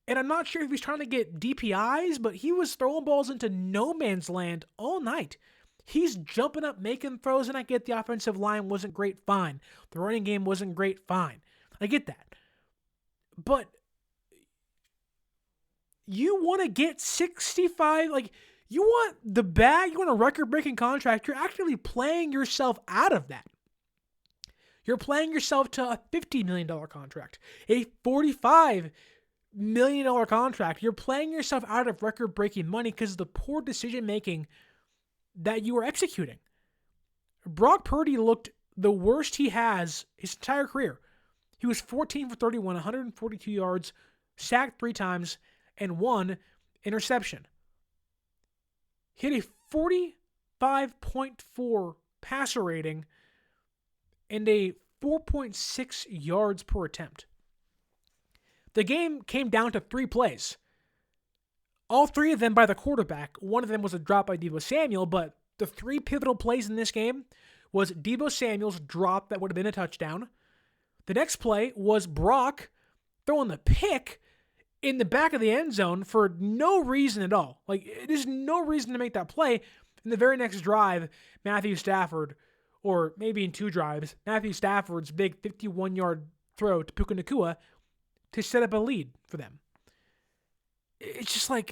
And I'm not sure if he's trying to get DPIs, but he was throwing balls into no man's land all night. He's jumping up, making throws, and I get the offensive line wasn't great, fine. The running game wasn't great, fine. I get that. But you want to get 65, you want the bag, you want a record-breaking contract, you're actually playing yourself out of that. You're playing yourself to a $50 million contract, a $45 million contract. You're playing yourself out of record-breaking money because of the poor decision-making that you are executing. Brock Purdy looked the worst he has his entire career. He was 14 for 31, 142 yards, sacked 3 times, and 1 interception. He had a 45.4 passer rating and a 4.6 yards per attempt. The game came down to 3 plays. All 3 of them by the quarterback. One of them was a drop by Deebo Samuel, but the 3 pivotal plays in this game was Deebo Samuel's drop that would have been a touchdown. The next play was Brock throwing the pick in the back of the end zone for no reason at all. There's no reason to make that play. In the very next drive, Matthew Stafford, or maybe in 2 drives, Matthew Stafford's big 51-yard throw to Puka Nacua to set up a lead for them. It's just I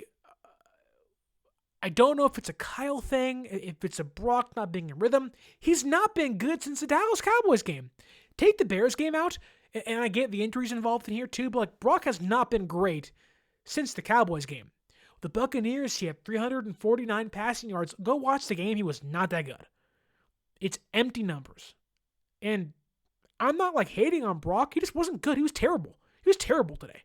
don't know if it's a Kyle thing, if it's a Brock not being in rhythm. He's not been good since the Dallas Cowboys game. Take the Bears game out, and I get the injuries involved in here too, but Brock has not been great since the Cowboys game. The Buccaneers, he had 349 passing yards. Go watch the game. He was not that good. It's empty numbers. And I'm not like hating on Brock. He just wasn't good. He was terrible. He was terrible today.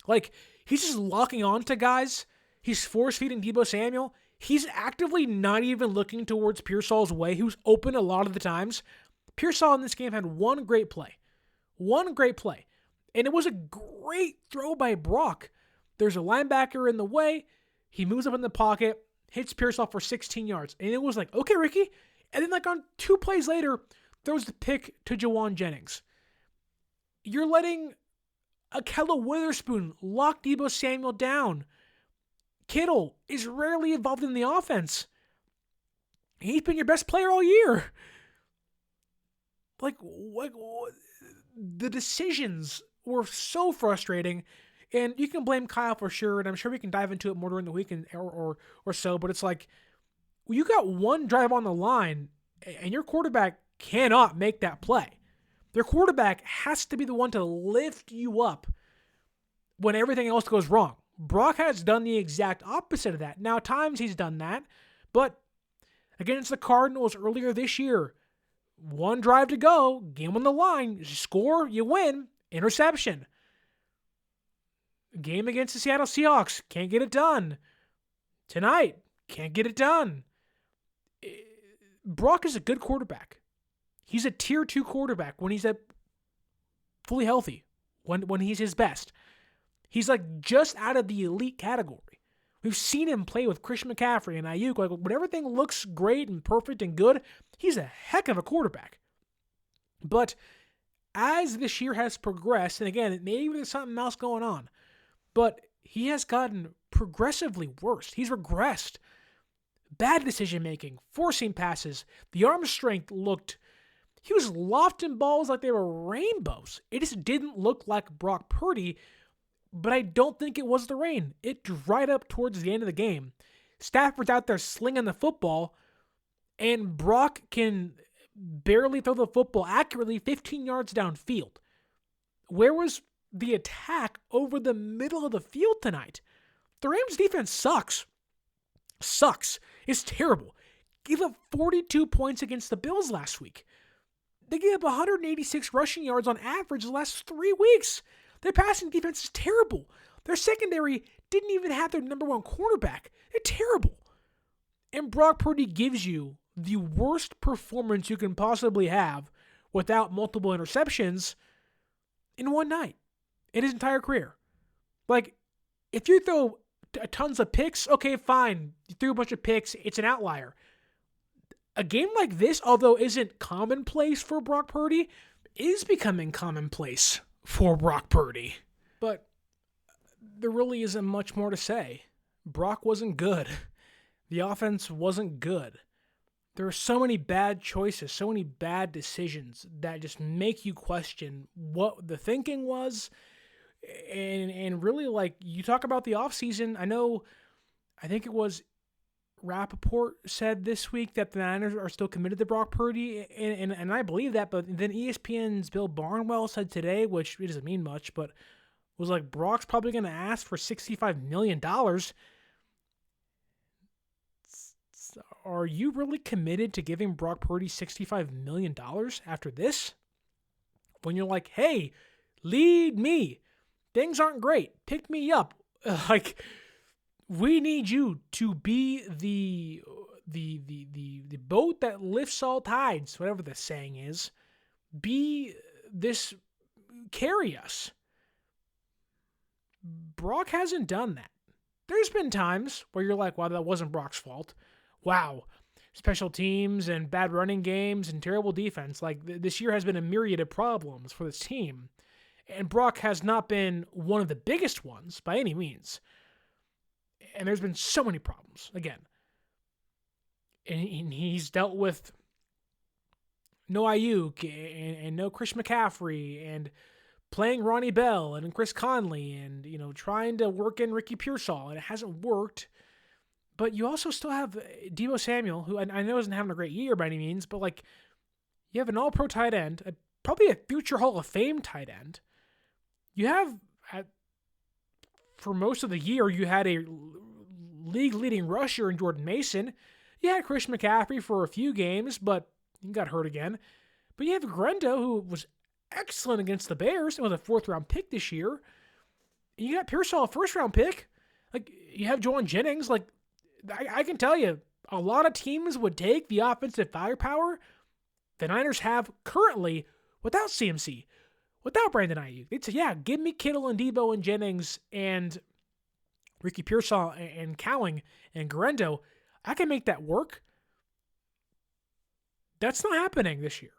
Like, he's just locking on to guys. He's force-feeding Deebo Samuel. He's actively not even looking towards Pearsall's way. He was open a lot of the times. Pearsall in this game had one great play. One great play. And it was a great throw by Brock. There's a linebacker in the way. He moves up in the pocket, hits Pearsall for 16 yards. And it was like, okay, Ricky. And then like on 2 plays later, throws the pick to Jawan Jennings. You're letting Akella Witherspoon lock Deebo Samuel down. Kittle is rarely involved in the offense. He's been your best player all year. Like, the decisions were so frustrating, and you can blame Kyle for sure, and I'm sure we can dive into it more during the weekend or so, but it's like, you got one drive on the line, and your quarterback cannot make that play. Their quarterback has to be the one to lift you up when everything else goes wrong. Brock has done the exact opposite of that. Now, at times he's done that, but against the Cardinals earlier this year, one drive to go, game on the line, score, you win, interception. Game against the Seattle Seahawks, can't get it done. Tonight, can't get it done. Brock is a good quarterback. He's a tier 2 quarterback when he's fully healthy, when he's his best. He's like just out of the elite category. We've seen him play with Christian McCaffrey and Ayuk. Like when everything looks great and perfect and good, he's a heck of a quarterback. But as this year has progressed, and again, maybe there's something else going on, but he has gotten progressively worse. He's regressed. Bad decision making, forcing passes. The arm strength he was lofting balls like they were rainbows. It just didn't look like Brock Purdy. But I don't think it was the rain. It dried up towards the end of the game. Stafford's out there slinging the football, and Brock can barely throw the football accurately 15 yards downfield. Where was the attack over the middle of the field tonight? The Rams' defense sucks. It's terrible. Gave up 42 points against the Bills last week. They gave up 186 rushing yards on average the last 3 weeks. Their passing defense is terrible. Their secondary didn't even have their number 1 cornerback. They're terrible. And Brock Purdy gives you the worst performance you can possibly have without multiple interceptions in one night in his entire career. Like, if you throw tons of picks, okay, fine. You threw a bunch of picks. It's an outlier. A game like this, although isn't commonplace for Brock Purdy, is becoming commonplace for Brock Purdy. But there really isn't much more to say. Brock wasn't good. The offense wasn't good. There are so many bad choices, so many bad decisions that just make you question what the thinking was. And really, like, you talk about the offseason, I think it was Rappaport said this week that the Niners are still committed to Brock Purdy, and I believe that, but then ESPN's Bill Barnwell said today, which it doesn't mean much, but was like, Brock's probably going to ask for $65 million. Are you really committed to giving Brock Purdy $65 million after this? When you're like, hey, lead me. Things aren't great. Pick me up. Like, we need you to be the boat that lifts all tides, whatever the saying is. Carry us. Brock hasn't done that. There's been times where you're like, wow, that wasn't Brock's fault. Wow, special teams and bad running games and terrible defense. Like, this year has been a myriad of problems for this team. And Brock has not been one of the biggest ones by any means. And there's been so many problems, again. And he's dealt with no Ayuk and no Chris McCaffrey and playing Ronnie Bell and Chris Conley and, trying to work in Ricky Pearsall, and it hasn't worked. But you also still have Deebo Samuel, who I know isn't having a great year by any means, but like, you have an all-pro tight end, probably a future Hall of Fame tight end. You have, for most of the year, you had a league-leading rusher in Jordan Mason. You had Chris McCaffrey for a few games, but he got hurt again. But you have Grendo, who was excellent against the Bears and was a 4th-round pick this year. And you got Pearsall, a 1st-round pick. Like, you have Juwan Jennings. Like, I can tell you, a lot of teams would take the offensive firepower the Niners have currently without CMC, without Brandon Ayuk. They'd say, yeah, give me Kittle and Deebo and Jennings and Ricky Pearsall and Cowing and Garendo. I can make that work. That's not happening this year.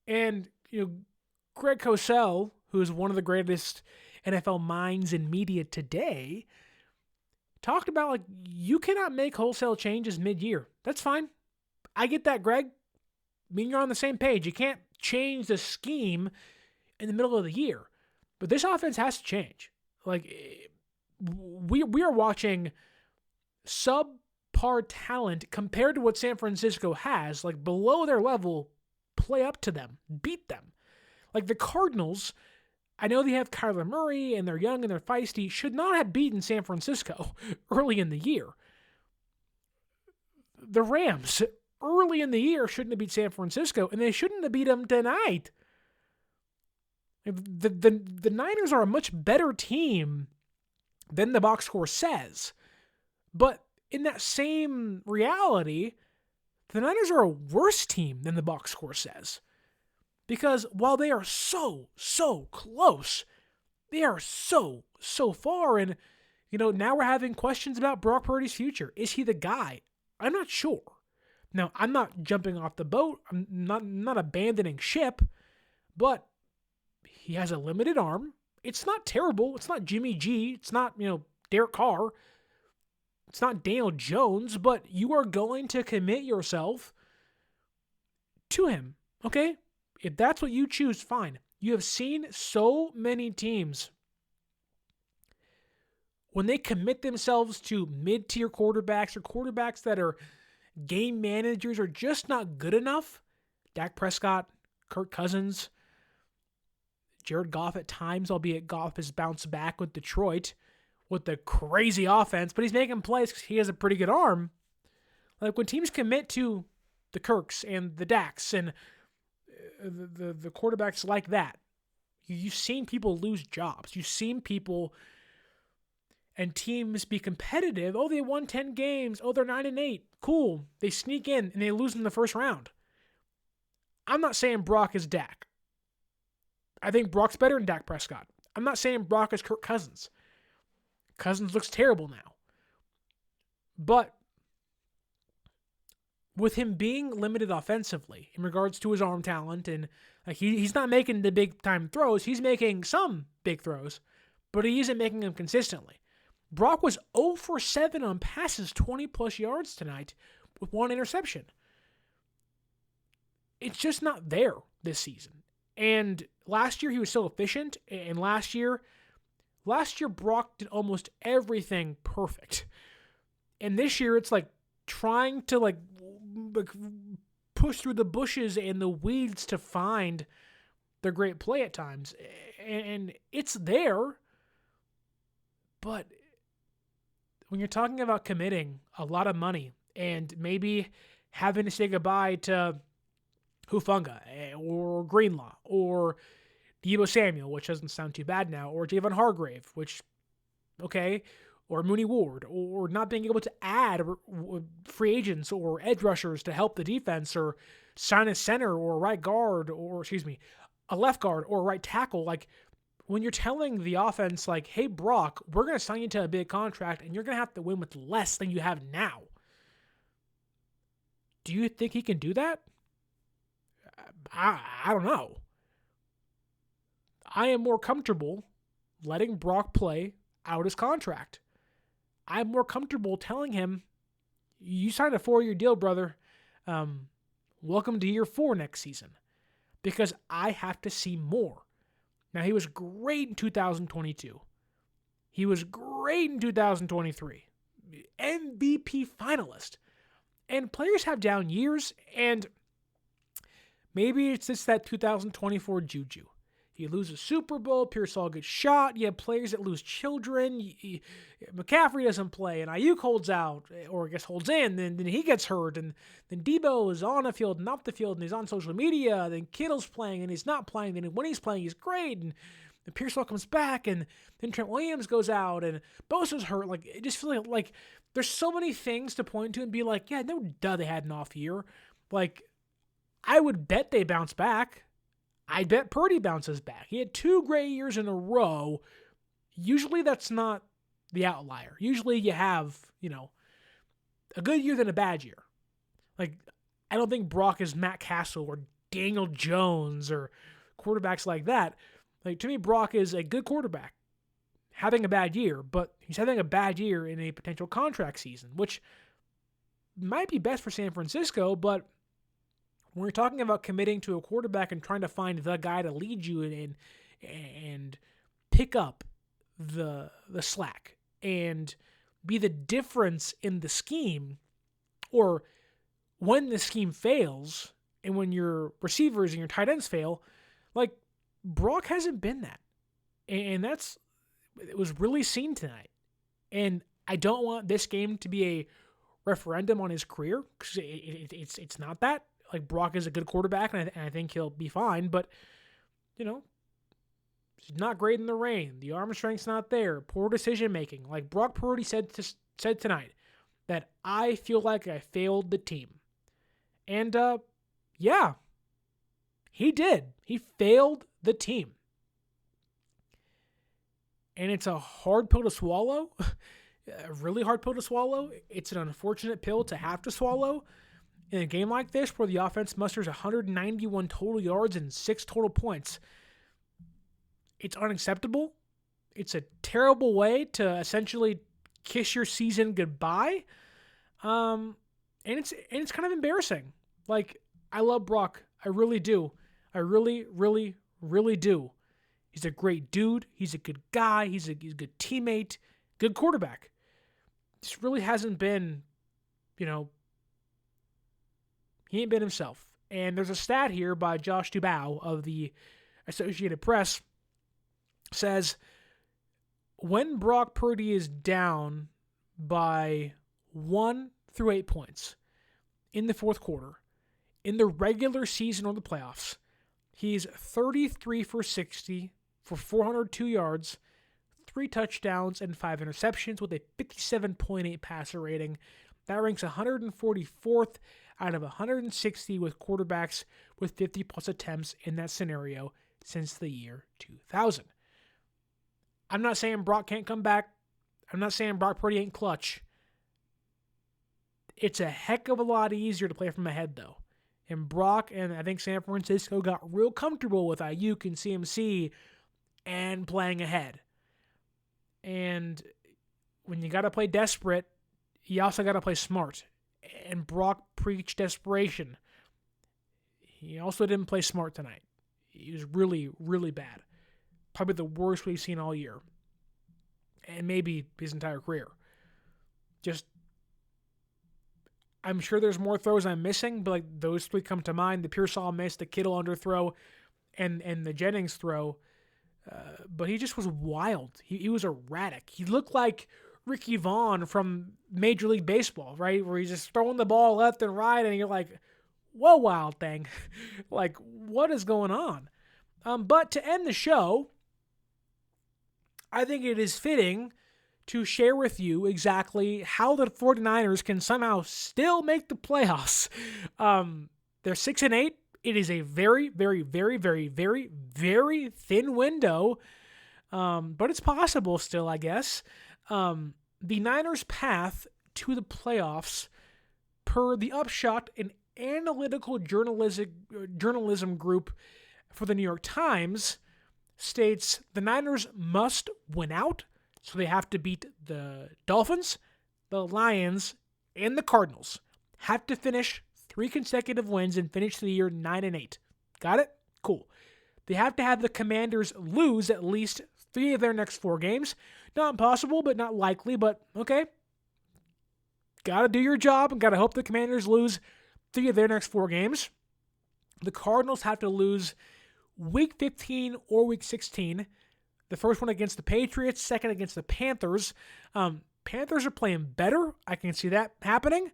And, Greg Cosell, who is one of the greatest NFL minds in media today, talked about, like, you cannot make wholesale changes mid-year. That's fine. I get that, Greg. I mean, you're on the same page. You can't change the scheme in the middle of the year. But this offense has to change. Like, we are watching subpar talent compared to what San Francisco has, like below their level, play up to them, beat them. Like the Cardinals, I know they have Kyler Murray and they're young and they're feisty, should not have beaten San Francisco early in the year. The Rams, early in the year, shouldn't have beat San Francisco, and they shouldn't have beat them tonight. The Niners are a much better team than the box score says. But in that same reality, the Niners are a worse team than the box score says. Because while they are so close, they are so far. And, now we're having questions about Brock Purdy's future. Is he the guy? I'm not sure. Now, I'm not jumping off the boat. I'm not abandoning ship. But he has a limited arm. It's not terrible. It's not Jimmy G. It's not, Derek Carr. It's not Daniel Jones. But you are going to commit yourself to him. Okay? If that's what you choose, fine. You have seen so many teams, when they commit themselves to mid-tier quarterbacks or quarterbacks that are game managers are just not good enough. Dak Prescott, Kirk Cousins, Jared Goff at times, albeit Goff has bounced back with Detroit with the crazy offense, but he's making plays because he has a pretty good arm. Like when teams commit to the Kirks and the Daks and the quarterbacks like that, you've seen people lose jobs. You've seen people and teams be competitive. Oh, they won 10 games. Oh, they're 9-8. Cool. They sneak in and they lose in the first round. I'm not saying Brock is Dak. I think Brock's better than Dak Prescott. I'm not saying Brock is Kirk Cousins. Cousins looks terrible now. But with him being limited offensively in regards to his arm talent, and like he's not making the big-time throws. He's making some big throws, but he isn't making them consistently. Brock was 0 for 7 on passes, 20-plus yards tonight with 1 interception. It's just not there this season. And last year he was so efficient, and last year Brock did almost everything perfect. And this year it's like trying to push through the bushes and the weeds to find the great play at times. And it's there, but when you're talking about committing a lot of money and maybe having to say goodbye to Hufanga or Greenlaw or Deebo Samuel, which doesn't sound too bad now, or Javon Hargrave, which, okay, or Mooney Ward, or not being able to add free agents or edge rushers to help the defense, or sign a center or a right guard, or, a left guard or a right tackle. Like, when you're telling the offense, like, hey, Brock, we're going to sign you to a big contract, and you're going to have to win with less than you have now. Do you think he can do that? I don't know. I am more comfortable letting Brock play out his contract. I'm more comfortable telling him, you signed a 4-year deal, brother. Welcome to year 4 next season. Because I have to see more. Now, he was great in 2022. He was great in 2023. MVP finalist. And players have down years, and maybe it's just that 2024 juju. You lose a Super Bowl, Pearsall gets shot, you have players that lose children, McCaffrey doesn't play, and Ayuk holds out, or I guess holds in, then he gets hurt, and then Deebo is on the field and off the field, and he's on social media, then Kittle's playing, and he's not playing, then when he's playing, he's great, and Pearsall comes back, and then Trent Williams goes out, and Bosa's hurt. Like, it just feels like there's so many things to point to and be like, yeah, no duh, they had an off year. Like, I would bet they bounce back. I bet Purdy bounces back. He had 2 great years in a row. Usually that's not the outlier. Usually you have, a good year than a bad year. Like, I don't think Brock is Matt Castle or Daniel Jones or quarterbacks like that. Like, to me, Brock is a good quarterback having a bad year, but he's having a bad year in a potential contract season, which might be best for San Francisco, but when we're talking about committing to a quarterback and trying to find the guy to lead you and pick up the slack and be the difference in the scheme, or when the scheme fails and when your receivers and your tight ends fail, like, Brock hasn't been that. And it was really seen tonight. And I don't want this game to be a referendum on his career, because it's not that. Like, Brock is a good quarterback, and I think he'll be fine, but, he's not great in the rain. The arm strength's not there. Poor decision-making. Like, Brock Purdy said tonight that I feel like I failed the team. And, yeah, he did. He failed the team. And it's a hard pill to swallow, a really hard pill to swallow. It's an unfortunate pill to have to swallow in a game like this, where the offense musters 191 total yards and 6 total points. It's unacceptable. It's a terrible way to essentially kiss your season goodbye. And it's kind of embarrassing. Like, I love Brock. I really do. I really, really, really do. He's a great dude. He's a good guy. He's a good teammate. Good quarterback. This really hasn't been, he ain't been himself. And there's a stat here by Josh Dubow of the Associated Press. Says, when Brock Purdy is down by 1 through 8 points in the fourth quarter, in the regular season or the playoffs, he's 33 for 60 for 402 yards, 3 touchdowns, and 5 interceptions with a 57.8 passer rating. That ranks 144th out of 160 with quarterbacks with 50-plus attempts in that scenario since the year 2000. I'm not saying Brock can't come back. I'm not saying Brock Purdy ain't clutch. It's a heck of a lot easier to play from ahead, though. And Brock and I think San Francisco got real comfortable with Ayuk and CMC and playing ahead. And when you got to play desperate, you also got to play smart. And Brock preached desperation. He also didn't play smart tonight. He was really, really bad. Probably the worst we've seen all year. And maybe his entire career. I'm sure there's more throws I'm missing, but like those 3 come to mind. The Pearsall miss, the Kittle underthrow, and the Jennings throw. But he just was wild. He was erratic. He looked like Ricky Vaughn from Major League Baseball, right? Where he's just throwing the ball left and right, and you're like, whoa, wild thing. Like, what is going on? But to end the show, I think it is fitting to share with you exactly how the 49ers can somehow still make the playoffs. They're 6-8. It is a very, very, very, very, very, very thin window, but it's possible still, I guess. The Niners' path to the playoffs, per the Upshot, an analytical journalism group for the New York Times, states the Niners must win out, so they have to beat the Dolphins, the Lions, and the Cardinals. Have to finish 3 consecutive wins and finish the year 9-8. Got it? Cool. They have to have the Commanders lose at least 3 of their next 4 games. Not impossible, but not likely, but okay. Got to do your job and got to hope the Commanders lose 3 of their next 4 games. The Cardinals have to lose Week 15 or Week 16. The first one against the Patriots, second against the Panthers. Panthers are playing better. I can see that happening.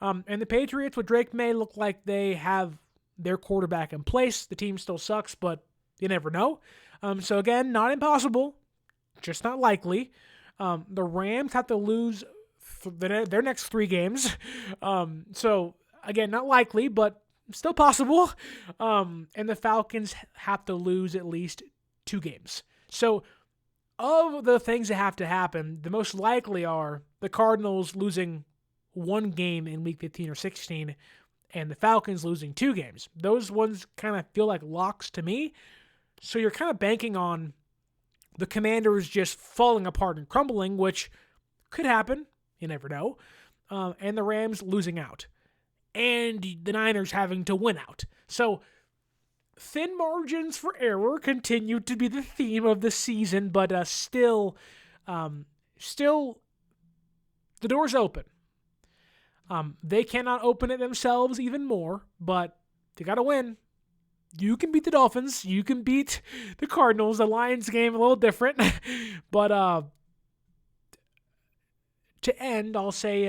And the Patriots with Drake May look like they have their quarterback in place. The team still sucks, but you never know. So again, not impossible, just not likely. The Rams have to lose their next 3 games. So again, not likely, but still possible. And the Falcons have to lose at least 2 games. So of the things that have to happen, the most likely are the Cardinals losing 1 game in Week 15 or 16, and the Falcons losing 2 games. Those ones kind of feel like locks to me. So you're kind of banking on the Commanders just falling apart and crumbling, which could happen. You never know. And the Rams losing out. And the Niners having to win out. So thin margins for error continue to be the theme of the season, but still, the door's open. They cannot open it themselves even more, but they got to win. You can beat the Dolphins. You can beat the Cardinals. The Lions game a little different. But to end, I'll say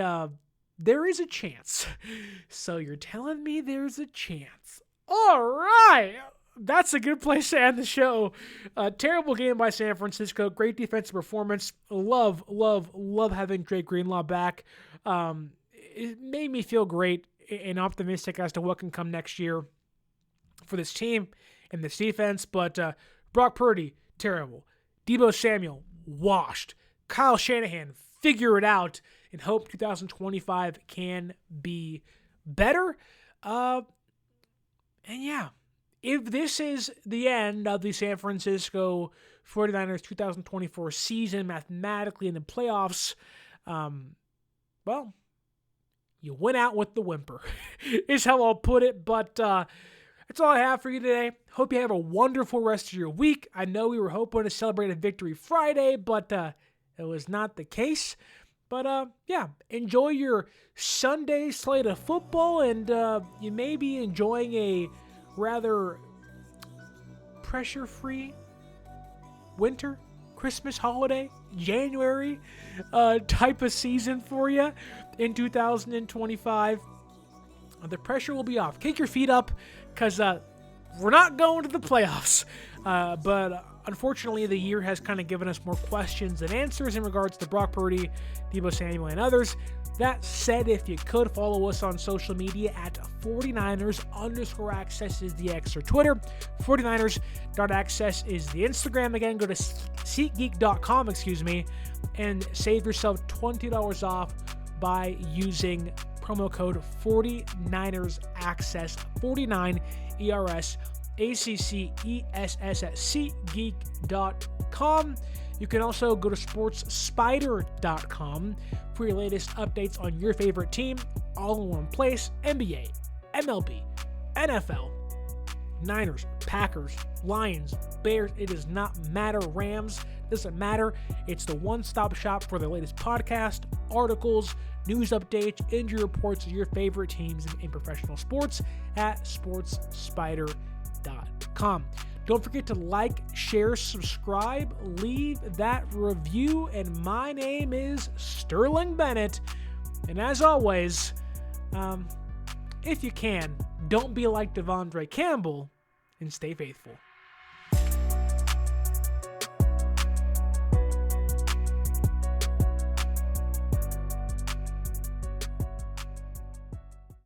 there is a chance. So you're telling me there's a chance. All right. That's a good place to end the show. Terrible game by San Francisco. Great defensive performance. Love having Drake Greenlaw back. It made me feel great and optimistic as to what can come next year for this team and this defense. But Brock Purdy, terrible. Deebo Samuel, washed. Kyle Shanahan, figure it out and hope 2025 can be better. And yeah, if this is the end of the San Francisco 49ers 2024 season mathematically in the playoffs, well, you went out with the whimper, is how I'll put it. But that's all I have for you today. Hope you have a wonderful rest of your week. I know we were hoping to celebrate a victory Friday, but it was not the case. But yeah, enjoy your Sunday slate of football, and you may be enjoying a rather pressure-free winter, Christmas holiday, January type of season for you in 2025. The pressure will be off. Kick your feet up, because we're not going to the playoffs. But unfortunately, the year has kind of given us more questions than answers in regards to Brock Purdy, Deebo Samuel, and others. That said, if you could follow us on social media at 49ers_access is the X or Twitter. 49ers.access is the Instagram. Again, go to SeatGeek.com, and save yourself $20 off by using promo code 49ersaccess, 49 ERS ACCESS at SeatGeek.com. You can also go to SportsSpyder.com for your latest updates on your favorite team, all in one place. NBA, MLB, NFL, Niners, Packers, Lions, Bears, it does not matter. Rams, doesn't matter. It's the one-stop shop for the latest podcast, articles, news updates, injury reports of your favorite teams in professional sports at SportsSpyder.com. Don't forget to like, share, subscribe, leave that review, and my name is Sterling Bennett. And as always, if you can, don't be like Devondre Campbell and stay faithful.